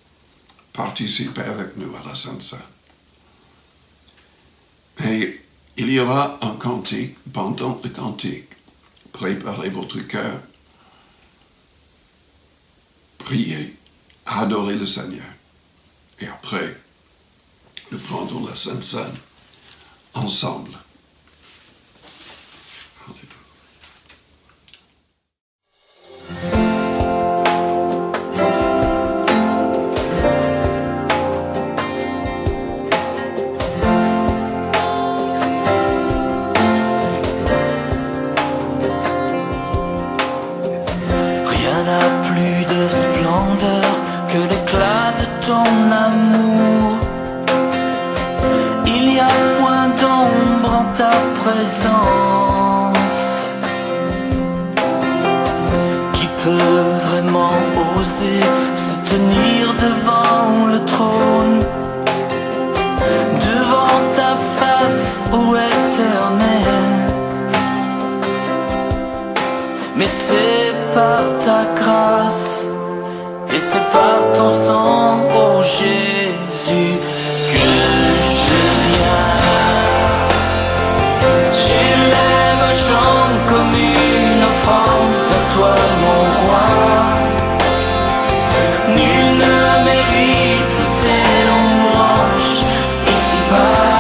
Speaker 3: participez avec nous à la Sainte Seine. Et il y aura un cantique, pendant le cantique, préparez votre cœur, priez, adorez le Seigneur. Et après, nous prendrons la Sainte Seine ensemble.
Speaker 1: Rien n'a plus de splendeur que l'éclat de ton amour. Il n'y a point d'ombre en ta présence. Qui peut vraiment oser se tenir devant le trône, devant ta face, ô Éternel? Mais c'est par ta grâce et c'est par ton sang, ô Jésus, que je viens. J'élève un chant comme une offrande vers toi, mon roi. Nul ne mérite ces louanges ici-bas.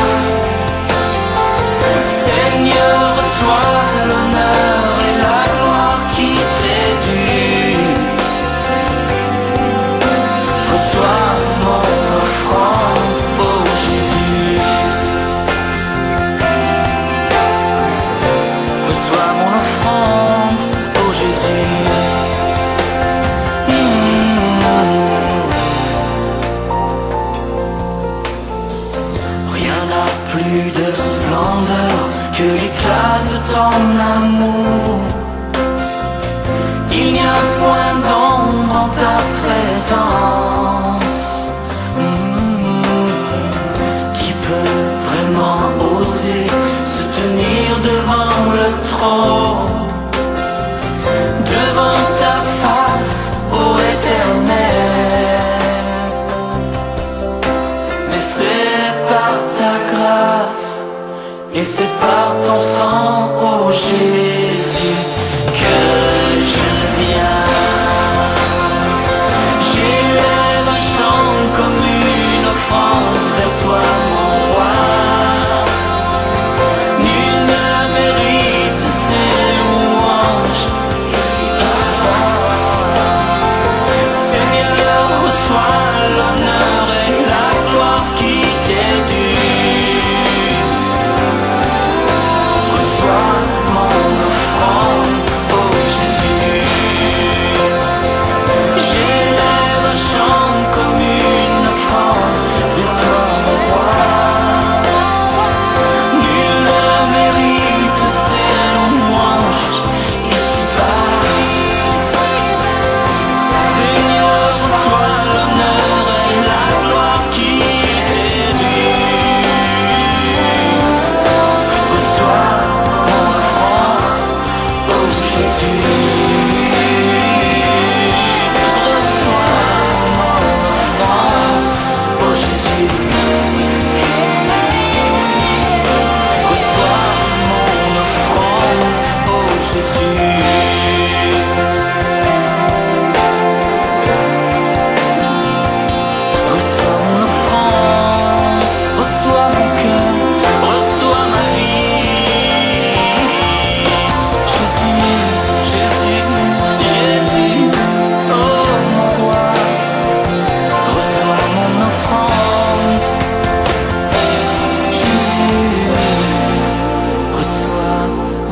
Speaker 1: Seigneur, reçois l'honneur et la gloire qui t'est due. Reçois mon offrande, ô Jésus. Reçois mon offrande, ô Jésus. Rien n'a plus de splendeur que l'éclat de ton amour. Il n'y a point d'ombre en ta présence. Qui peut vraiment oser se tenir devant le trône, devant ta face, ô Éternel? Mais c'est par ta grâce et c'est par ton sang, ô Jésus, que je viens. J'élève un chant comme une offrande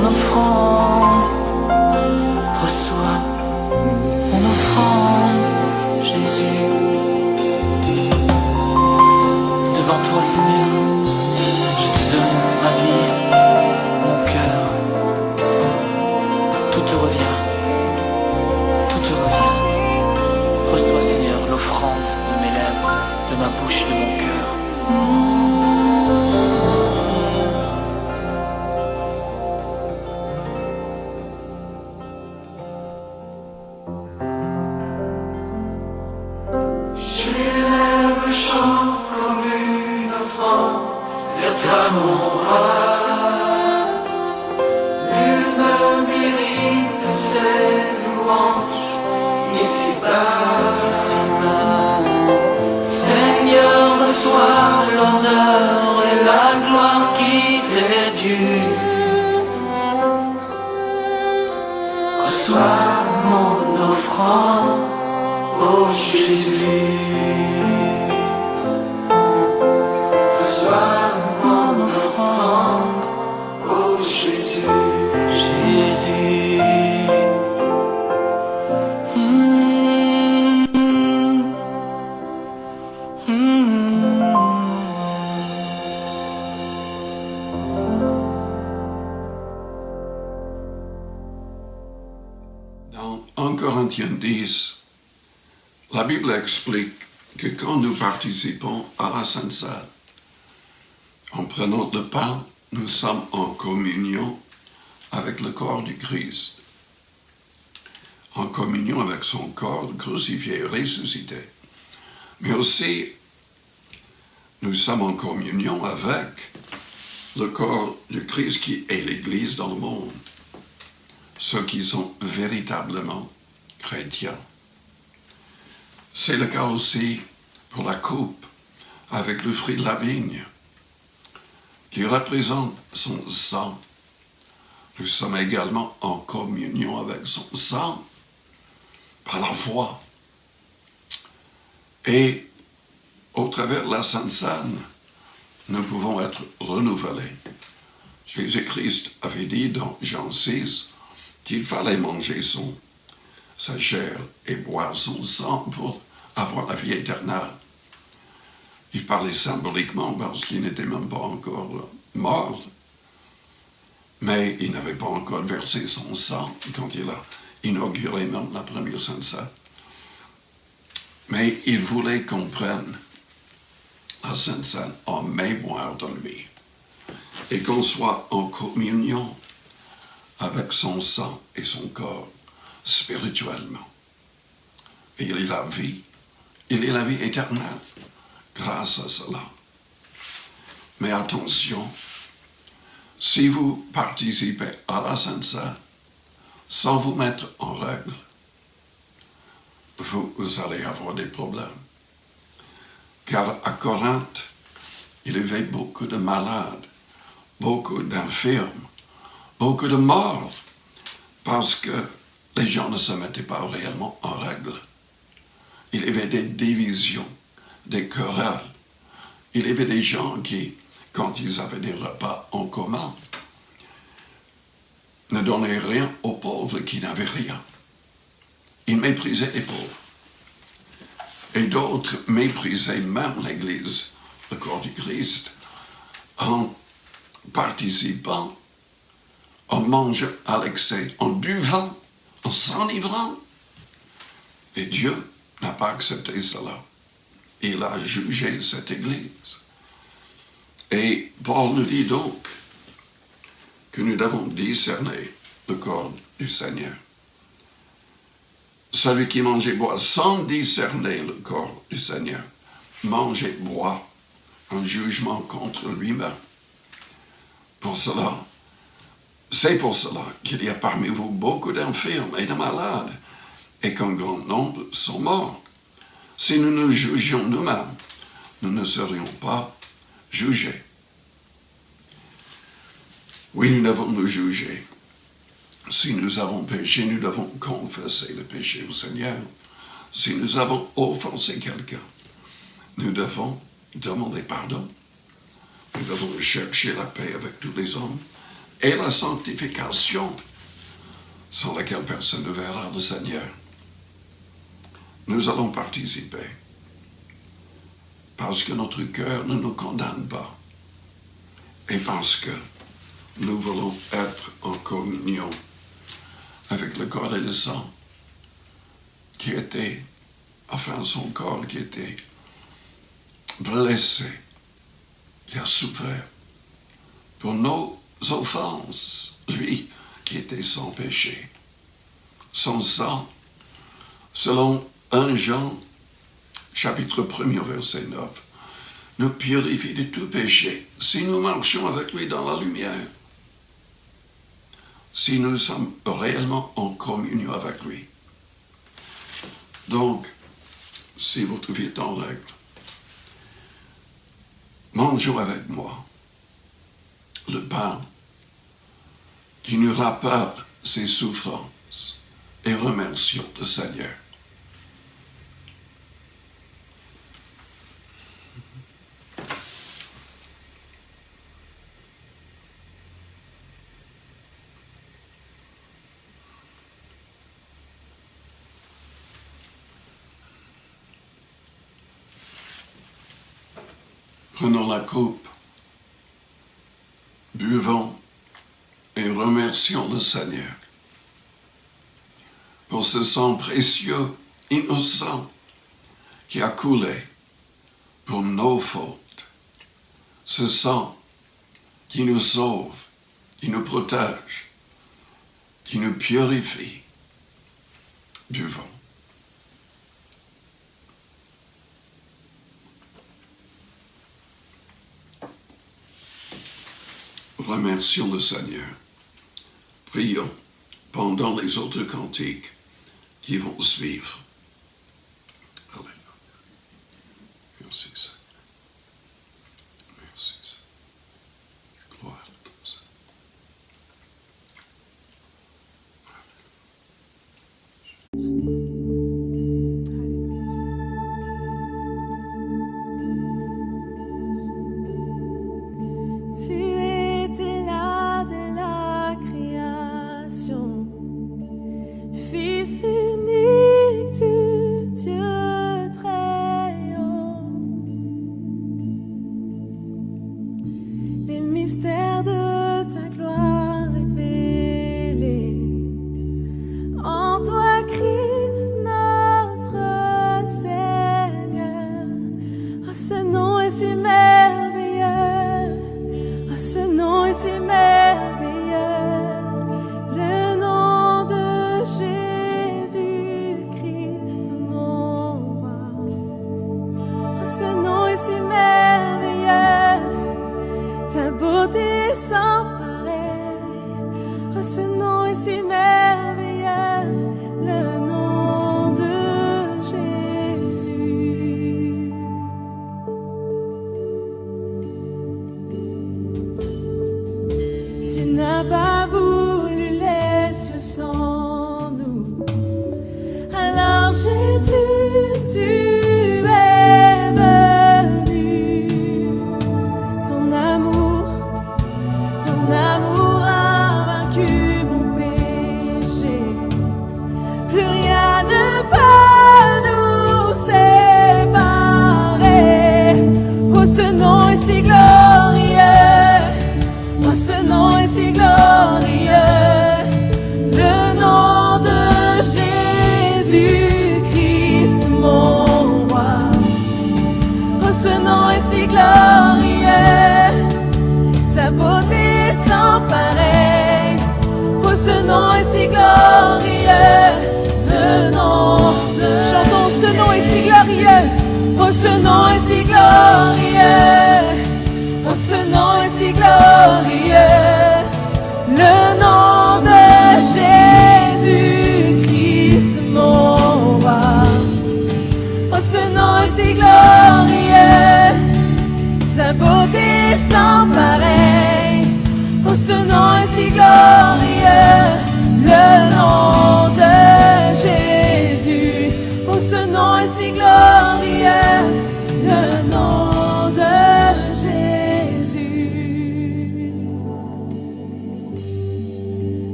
Speaker 1: mon offrande. Reçois mon offrande, Jésus. Devant toi, Seigneur, je te donne ma vie, mon cœur. Tout te revient, tout te revient. Reçois, Seigneur, l'offrande de mes lèvres, de ma bouche, de mon cœur. Reçois mon offrande, oh Jésus. Reçois mon offrande, oh Jésus. Jésus.
Speaker 3: Dans 1 Corinthiens 10, la Bible explique que quand nous participons à la Sainte Seine, en prenant le pain, nous sommes en communion avec le corps du Christ, en communion avec son corps crucifié et ressuscité. Mais aussi, nous sommes en communion avec le corps du Christ qui est l'Église dans le monde, ceux qui sont véritablement chrétiens. C'est le cas aussi pour la coupe avec le fruit de la vigne, qui représente son sang. Nous sommes également en communion avec son sang par la foi. Et au travers de la Sainte Seine, nous pouvons être renouvelés. Jésus-Christ avait dit dans Jean 6 qu'il fallait manger sa chair et boire son sang pour avoir la vie éternelle. Il parlait symboliquement parce qu'il n'était même pas encore mort, mais il n'avait pas encore versé son sang quand il a inauguré même la première Sainte Seine. Mais il voulait qu'on prenne la Sainte Seine en mémoire de lui et qu'on soit en communion avec son sang et son corps spirituellement. Et il est la vie. Il est la vie éternelle grâce à cela. Mais attention, si vous participez à la Sainte Seine sans vous mettre en règle, vous allez avoir des problèmes. Car à Corinthe, il y avait beaucoup de malades, beaucoup d'infirmes, beaucoup de morts, parce que les gens ne se mettaient pas réellement en règle. Il y avait des divisions, des querelles. Il y avait des gens qui, quand ils avaient des repas en commun, ne donnaient rien aux pauvres qui n'avaient rien. Ils méprisaient les pauvres. Et d'autres méprisaient même l'Église, le corps du Christ, en participant, en mangeant à l'excès, en buvant, en s'enivrant. Et Dieu n'a pas accepté cela. Il a jugé cette Église. Et Paul nous dit donc que nous devons discerner le corps du Seigneur. Celui qui mange et boit sans discerner le corps du Seigneur, mange et boit un jugement contre lui-même. C'est pour cela qu'il y a parmi vous beaucoup d'infirmes et de malades, et qu'un grand nombre sont morts. Si nous nous jugions nous-mêmes, nous ne serions pas jugés. Oui, nous devons nous juger. Si nous avons péché, nous devons confesser le péché au Seigneur. Si nous avons offensé quelqu'un, nous devons demander pardon. Nous devons chercher la paix avec tous les hommes et la sanctification sans laquelle personne ne verra le Seigneur. Nous allons participer parce que notre cœur ne nous condamne pas et parce que nous voulons être en communion avec le corps et le sang qui était, enfin son corps qui était blessé, qui a souffert pour nos offenses, lui qui était sans péché. Son sang, selon 1 Jean, chapitre 1er, verset 9, nous purifie de tout péché si nous marchons avec lui dans la lumière, si nous sommes réellement en communion avec lui. Donc, si votre vie est en règle, mangeons avec moi le pain qui nous rappelle ses souffrances et remercions le Seigneur. Prenons la coupe, buvons et remercions le Seigneur pour ce sang précieux, innocent, qui a coulé pour nos fautes. Ce sang qui nous sauve, qui nous protège, qui nous purifie. Buvons. Remercions le Seigneur. Prions pendant les autres cantiques qui vont suivre. Alléluia. Merci Seigneur. Merci Seigneur. Gloire à toi Seigneur.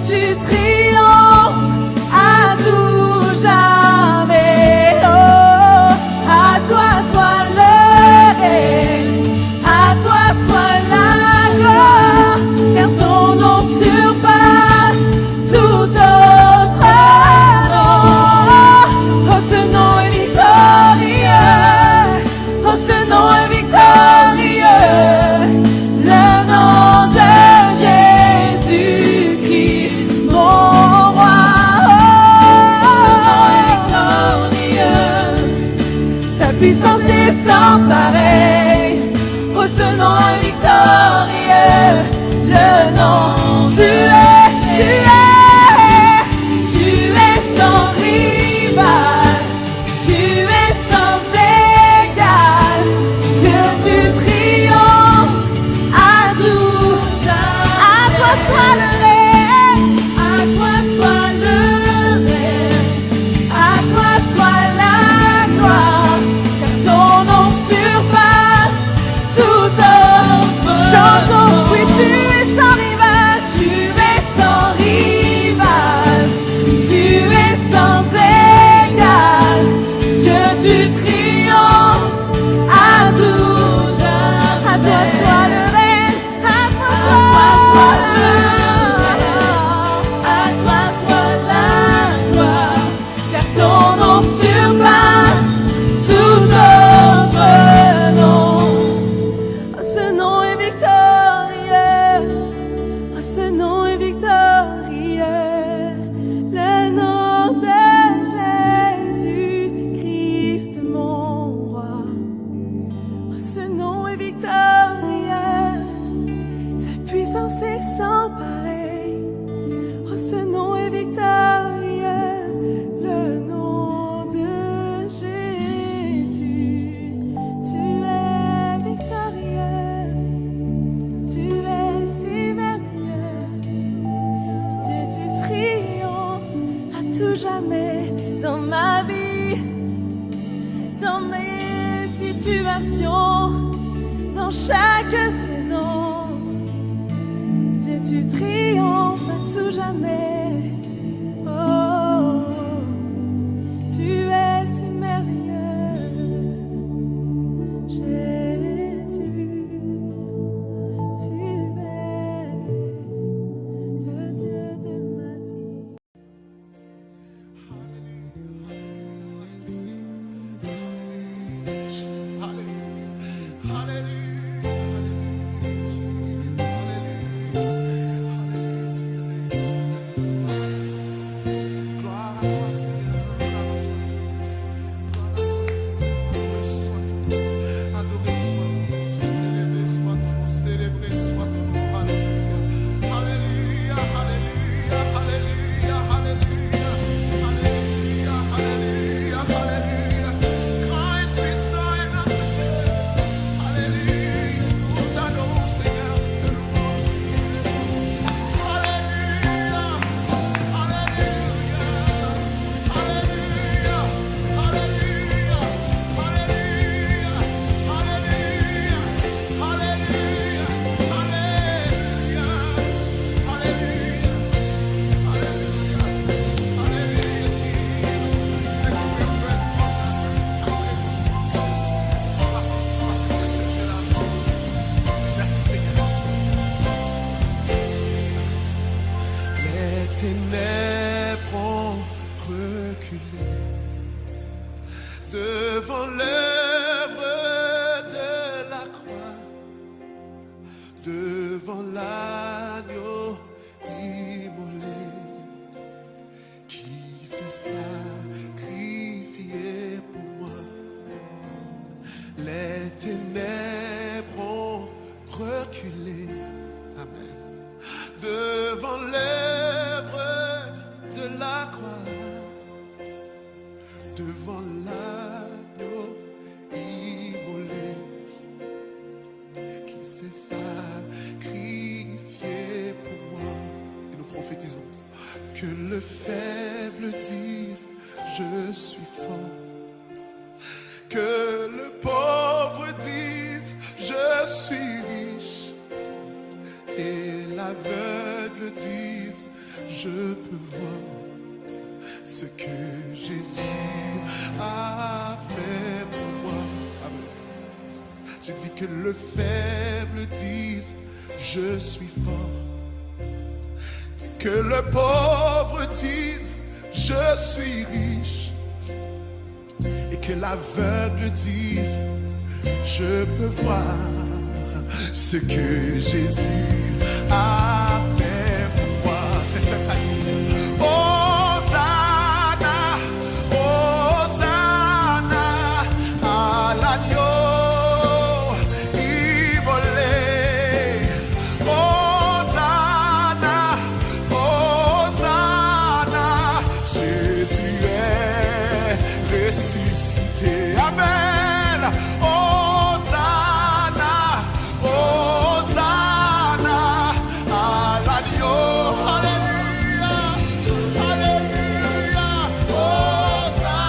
Speaker 4: tu triomphes à tout jamais. Oh, à toi soit le règne, à toi soit la gloire, car ton nom surpasse tout autre nom. Oh, ce nom est victorieux, oh, ce nom est victorieux, le nom de Jésus-Christ, mon roi. Oh, victorieux, sa puissance est sans pareil. Oh, ce nom est victorieux, le nom, tu es sans rival, tu es sans égal. Dieu, tu triomphes à tout jamais. À toi soit le règne, à toi soit le règne, à toi soit la gloire, car ton nom surpasse tout autre. Chantons, oui, tu es sans rival, tu es sans rival, tu es sans égal. Dieu, tu triomphes à tout jamais. À toi soit le règne, à toi soit le règne, à toi soit la gloire, car ton nom surpasse tout autre nom. Oh, ce nom est victorieux, oh, ce nom est victorieux, le nom de Jésus-Christ, mon roi. Oh, ce nom est victorieux, sa puissance est sans pareil. Oh, ce nom est victorieux, le nom de Jésus. Tu es victorieux, tu es si merveilleux. Dieu, tu triomphes à tout jamais dans ma vie, dans mes situations, dans chaque saison. Dieu, tu triomphes à tout jamais. Oh, tu es si merveilleux, Jésus. Tu es le Dieu de ma vie.
Speaker 2: ténèbres ont reculé devant l'œuvre de la croix, devant l'agneau immolé qui s'est sacrifié pour moi. Les ténèbres ont reculé, amen, devant l'œuvre de la croix, devant l'agneau immolé qui s'est sacrifié pour moi. Et nous prophétisons que le faible dise je suis fort, que le pauvre dise je suis riche, et l'aveugle dise
Speaker 5: je peux voir ce que Jésus a fait pour moi. Amen. Je dis que le faible dise, je suis fort. Que le pauvre dise, je suis riche. Et que l'aveugle dise, je peux voir ce que Jésus a fait pour moi. C'est ça que ça dit. Hosanna, Hosanna à l'agneau immolé. Hosanna, Hosanna, Jésus est ressuscité. Amen. Hosanna, Hosanna à l'agneau. Alléluia, Alléluia. Hosanna,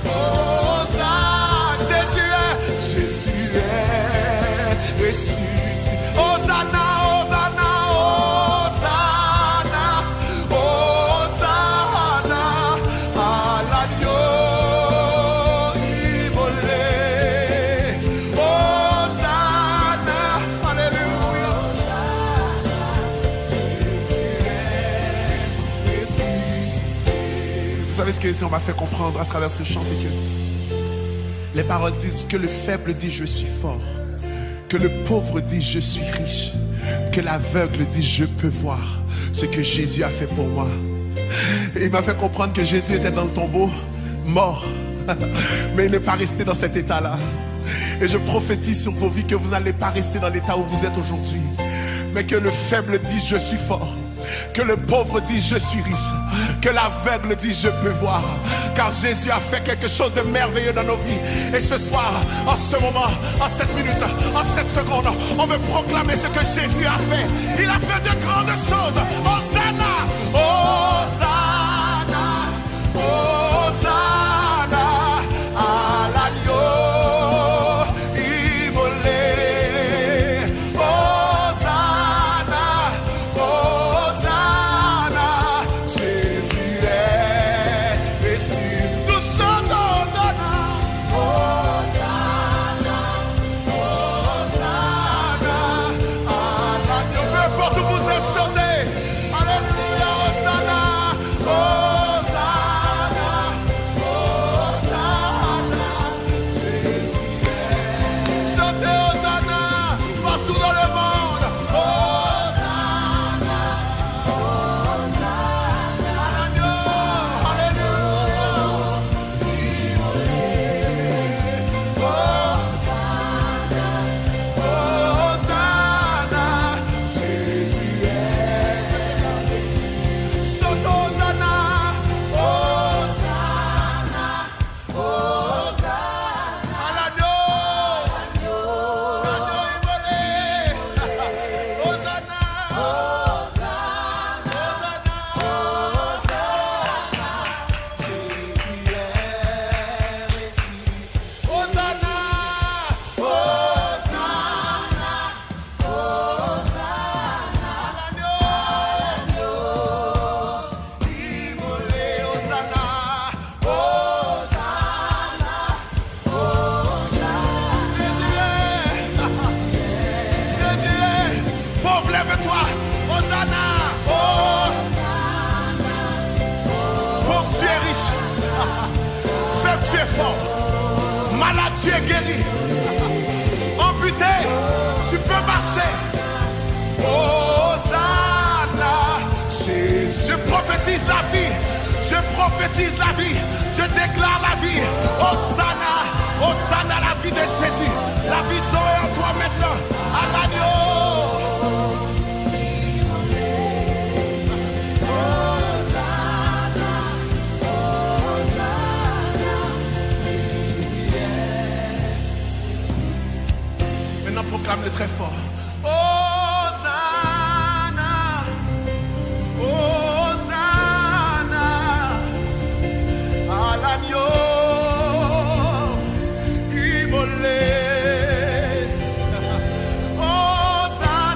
Speaker 5: Hosanna. Jésus est ressuscité. Hosanna, Hosanna, Hosanna, Hosanna à l'agneau immolé. Hosanna, Alléluia. Jésus est ressuscité. Vous savez ce que on m'a fait comprendre à travers ce chant, c'est que les paroles disent que le faible dit je suis fort, que le pauvre dit je suis riche, que l'aveugle dit je peux voir ce que Jésus a fait pour moi. Et il m'a fait comprendre que Jésus était dans le tombeau, mort, mais il n'est pas resté dans cet état-là. Et je prophétise sur vos vies que vous n'allez pas rester dans l'état où vous êtes aujourd'hui, mais que le faible dit je suis fort, que le pauvre dit je suis riche, que l'aveugle dit je peux voir, car Jésus a fait quelque chose de merveilleux dans nos vies. Et ce soir, en ce moment, en cette minute, en cette seconde, on veut proclamer ce que Jésus a fait. Il a fait de grandes choses. Hosanna, Hosanna, Hosanna à l'agneau immolé. Hosanna, Hosanna, Jésus est ressuscité. Nous chantons Hosanna, Hosanna, Hosanna à l'agneau. Peu importe où vous êtes, chantez. Alléluia, Hosanna, Hosanna, Hosanna, Jésus est. Chantez Hosanna partout dans le monde. Hosanna, Hosanna à l'agneau. Alléluia. Hosanna, Jésus est. Chante Hosanna, Hosanna, Hosanna à l'agneau. L'agneau immolé. Hosanna, Hosanna, Hosanna, Jésus est ressuscité. Hosanna, Hosanna, Hosanna à l'agneau immolé. Hosanna, Hosanna, Hosanna. Jésus est. Pauvre, lève-toi. Hosanna, Hosanna. Pauvre, tu es riche. Faible, tu es fort. Malade, tu es guéri. Amputé, tu peux marcher. Hosanna, Jésus. Je prophétise la vie. Je prophétise la vie. Je déclare la vie. Hosanna, Hosanna la vie de Jésus. La vie sera en toi maintenant. À l'agneau. Hosanna, Hosanna. Maintenant proclame-le très fort. Hosanna, Hosanna à l'agneau immolé. Hosanna.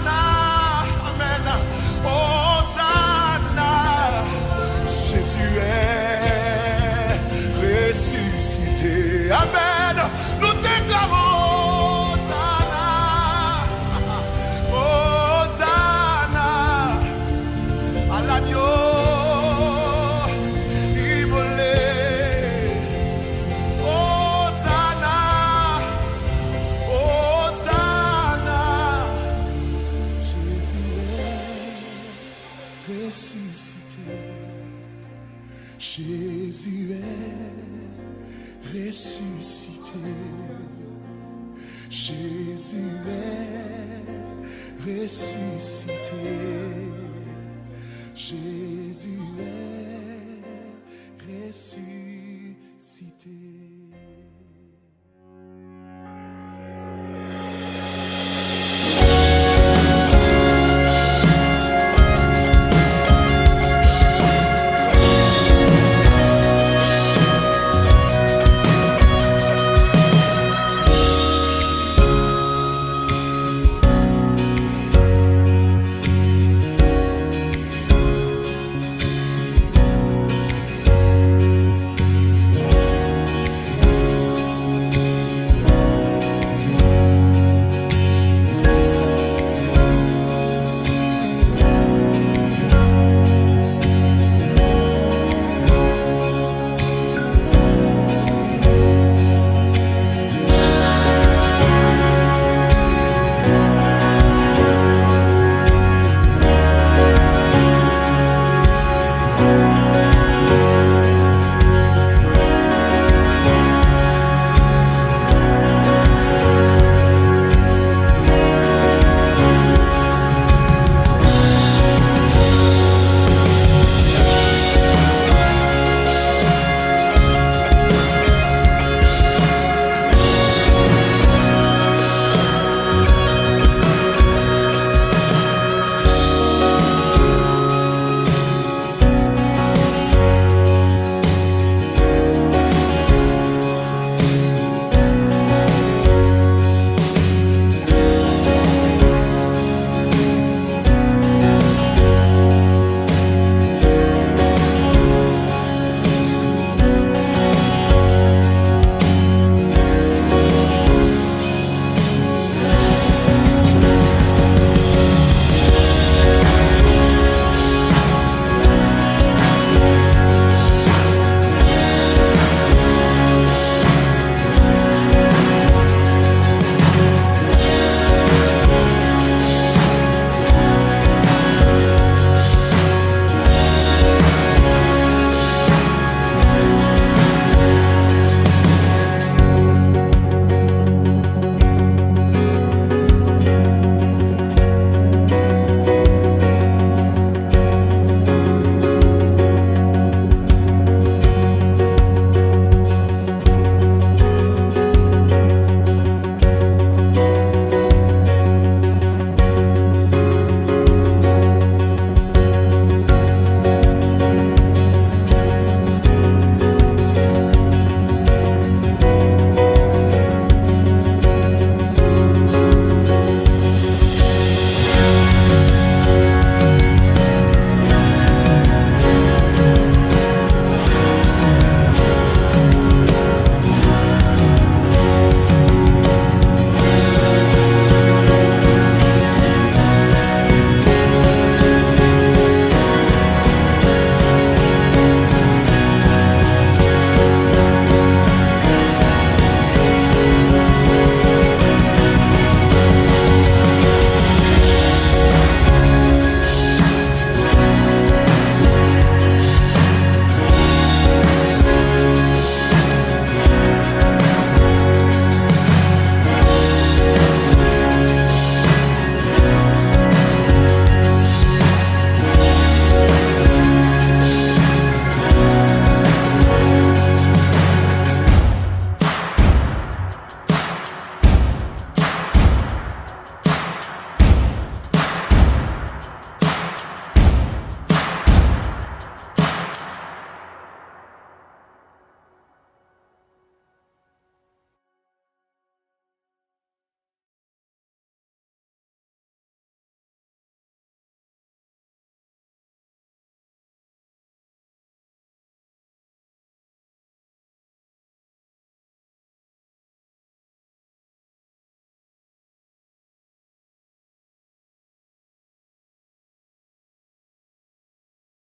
Speaker 5: ressuscité. Jésus est ressuscité. Jésus est ressuscité. Jésus est ressuscité.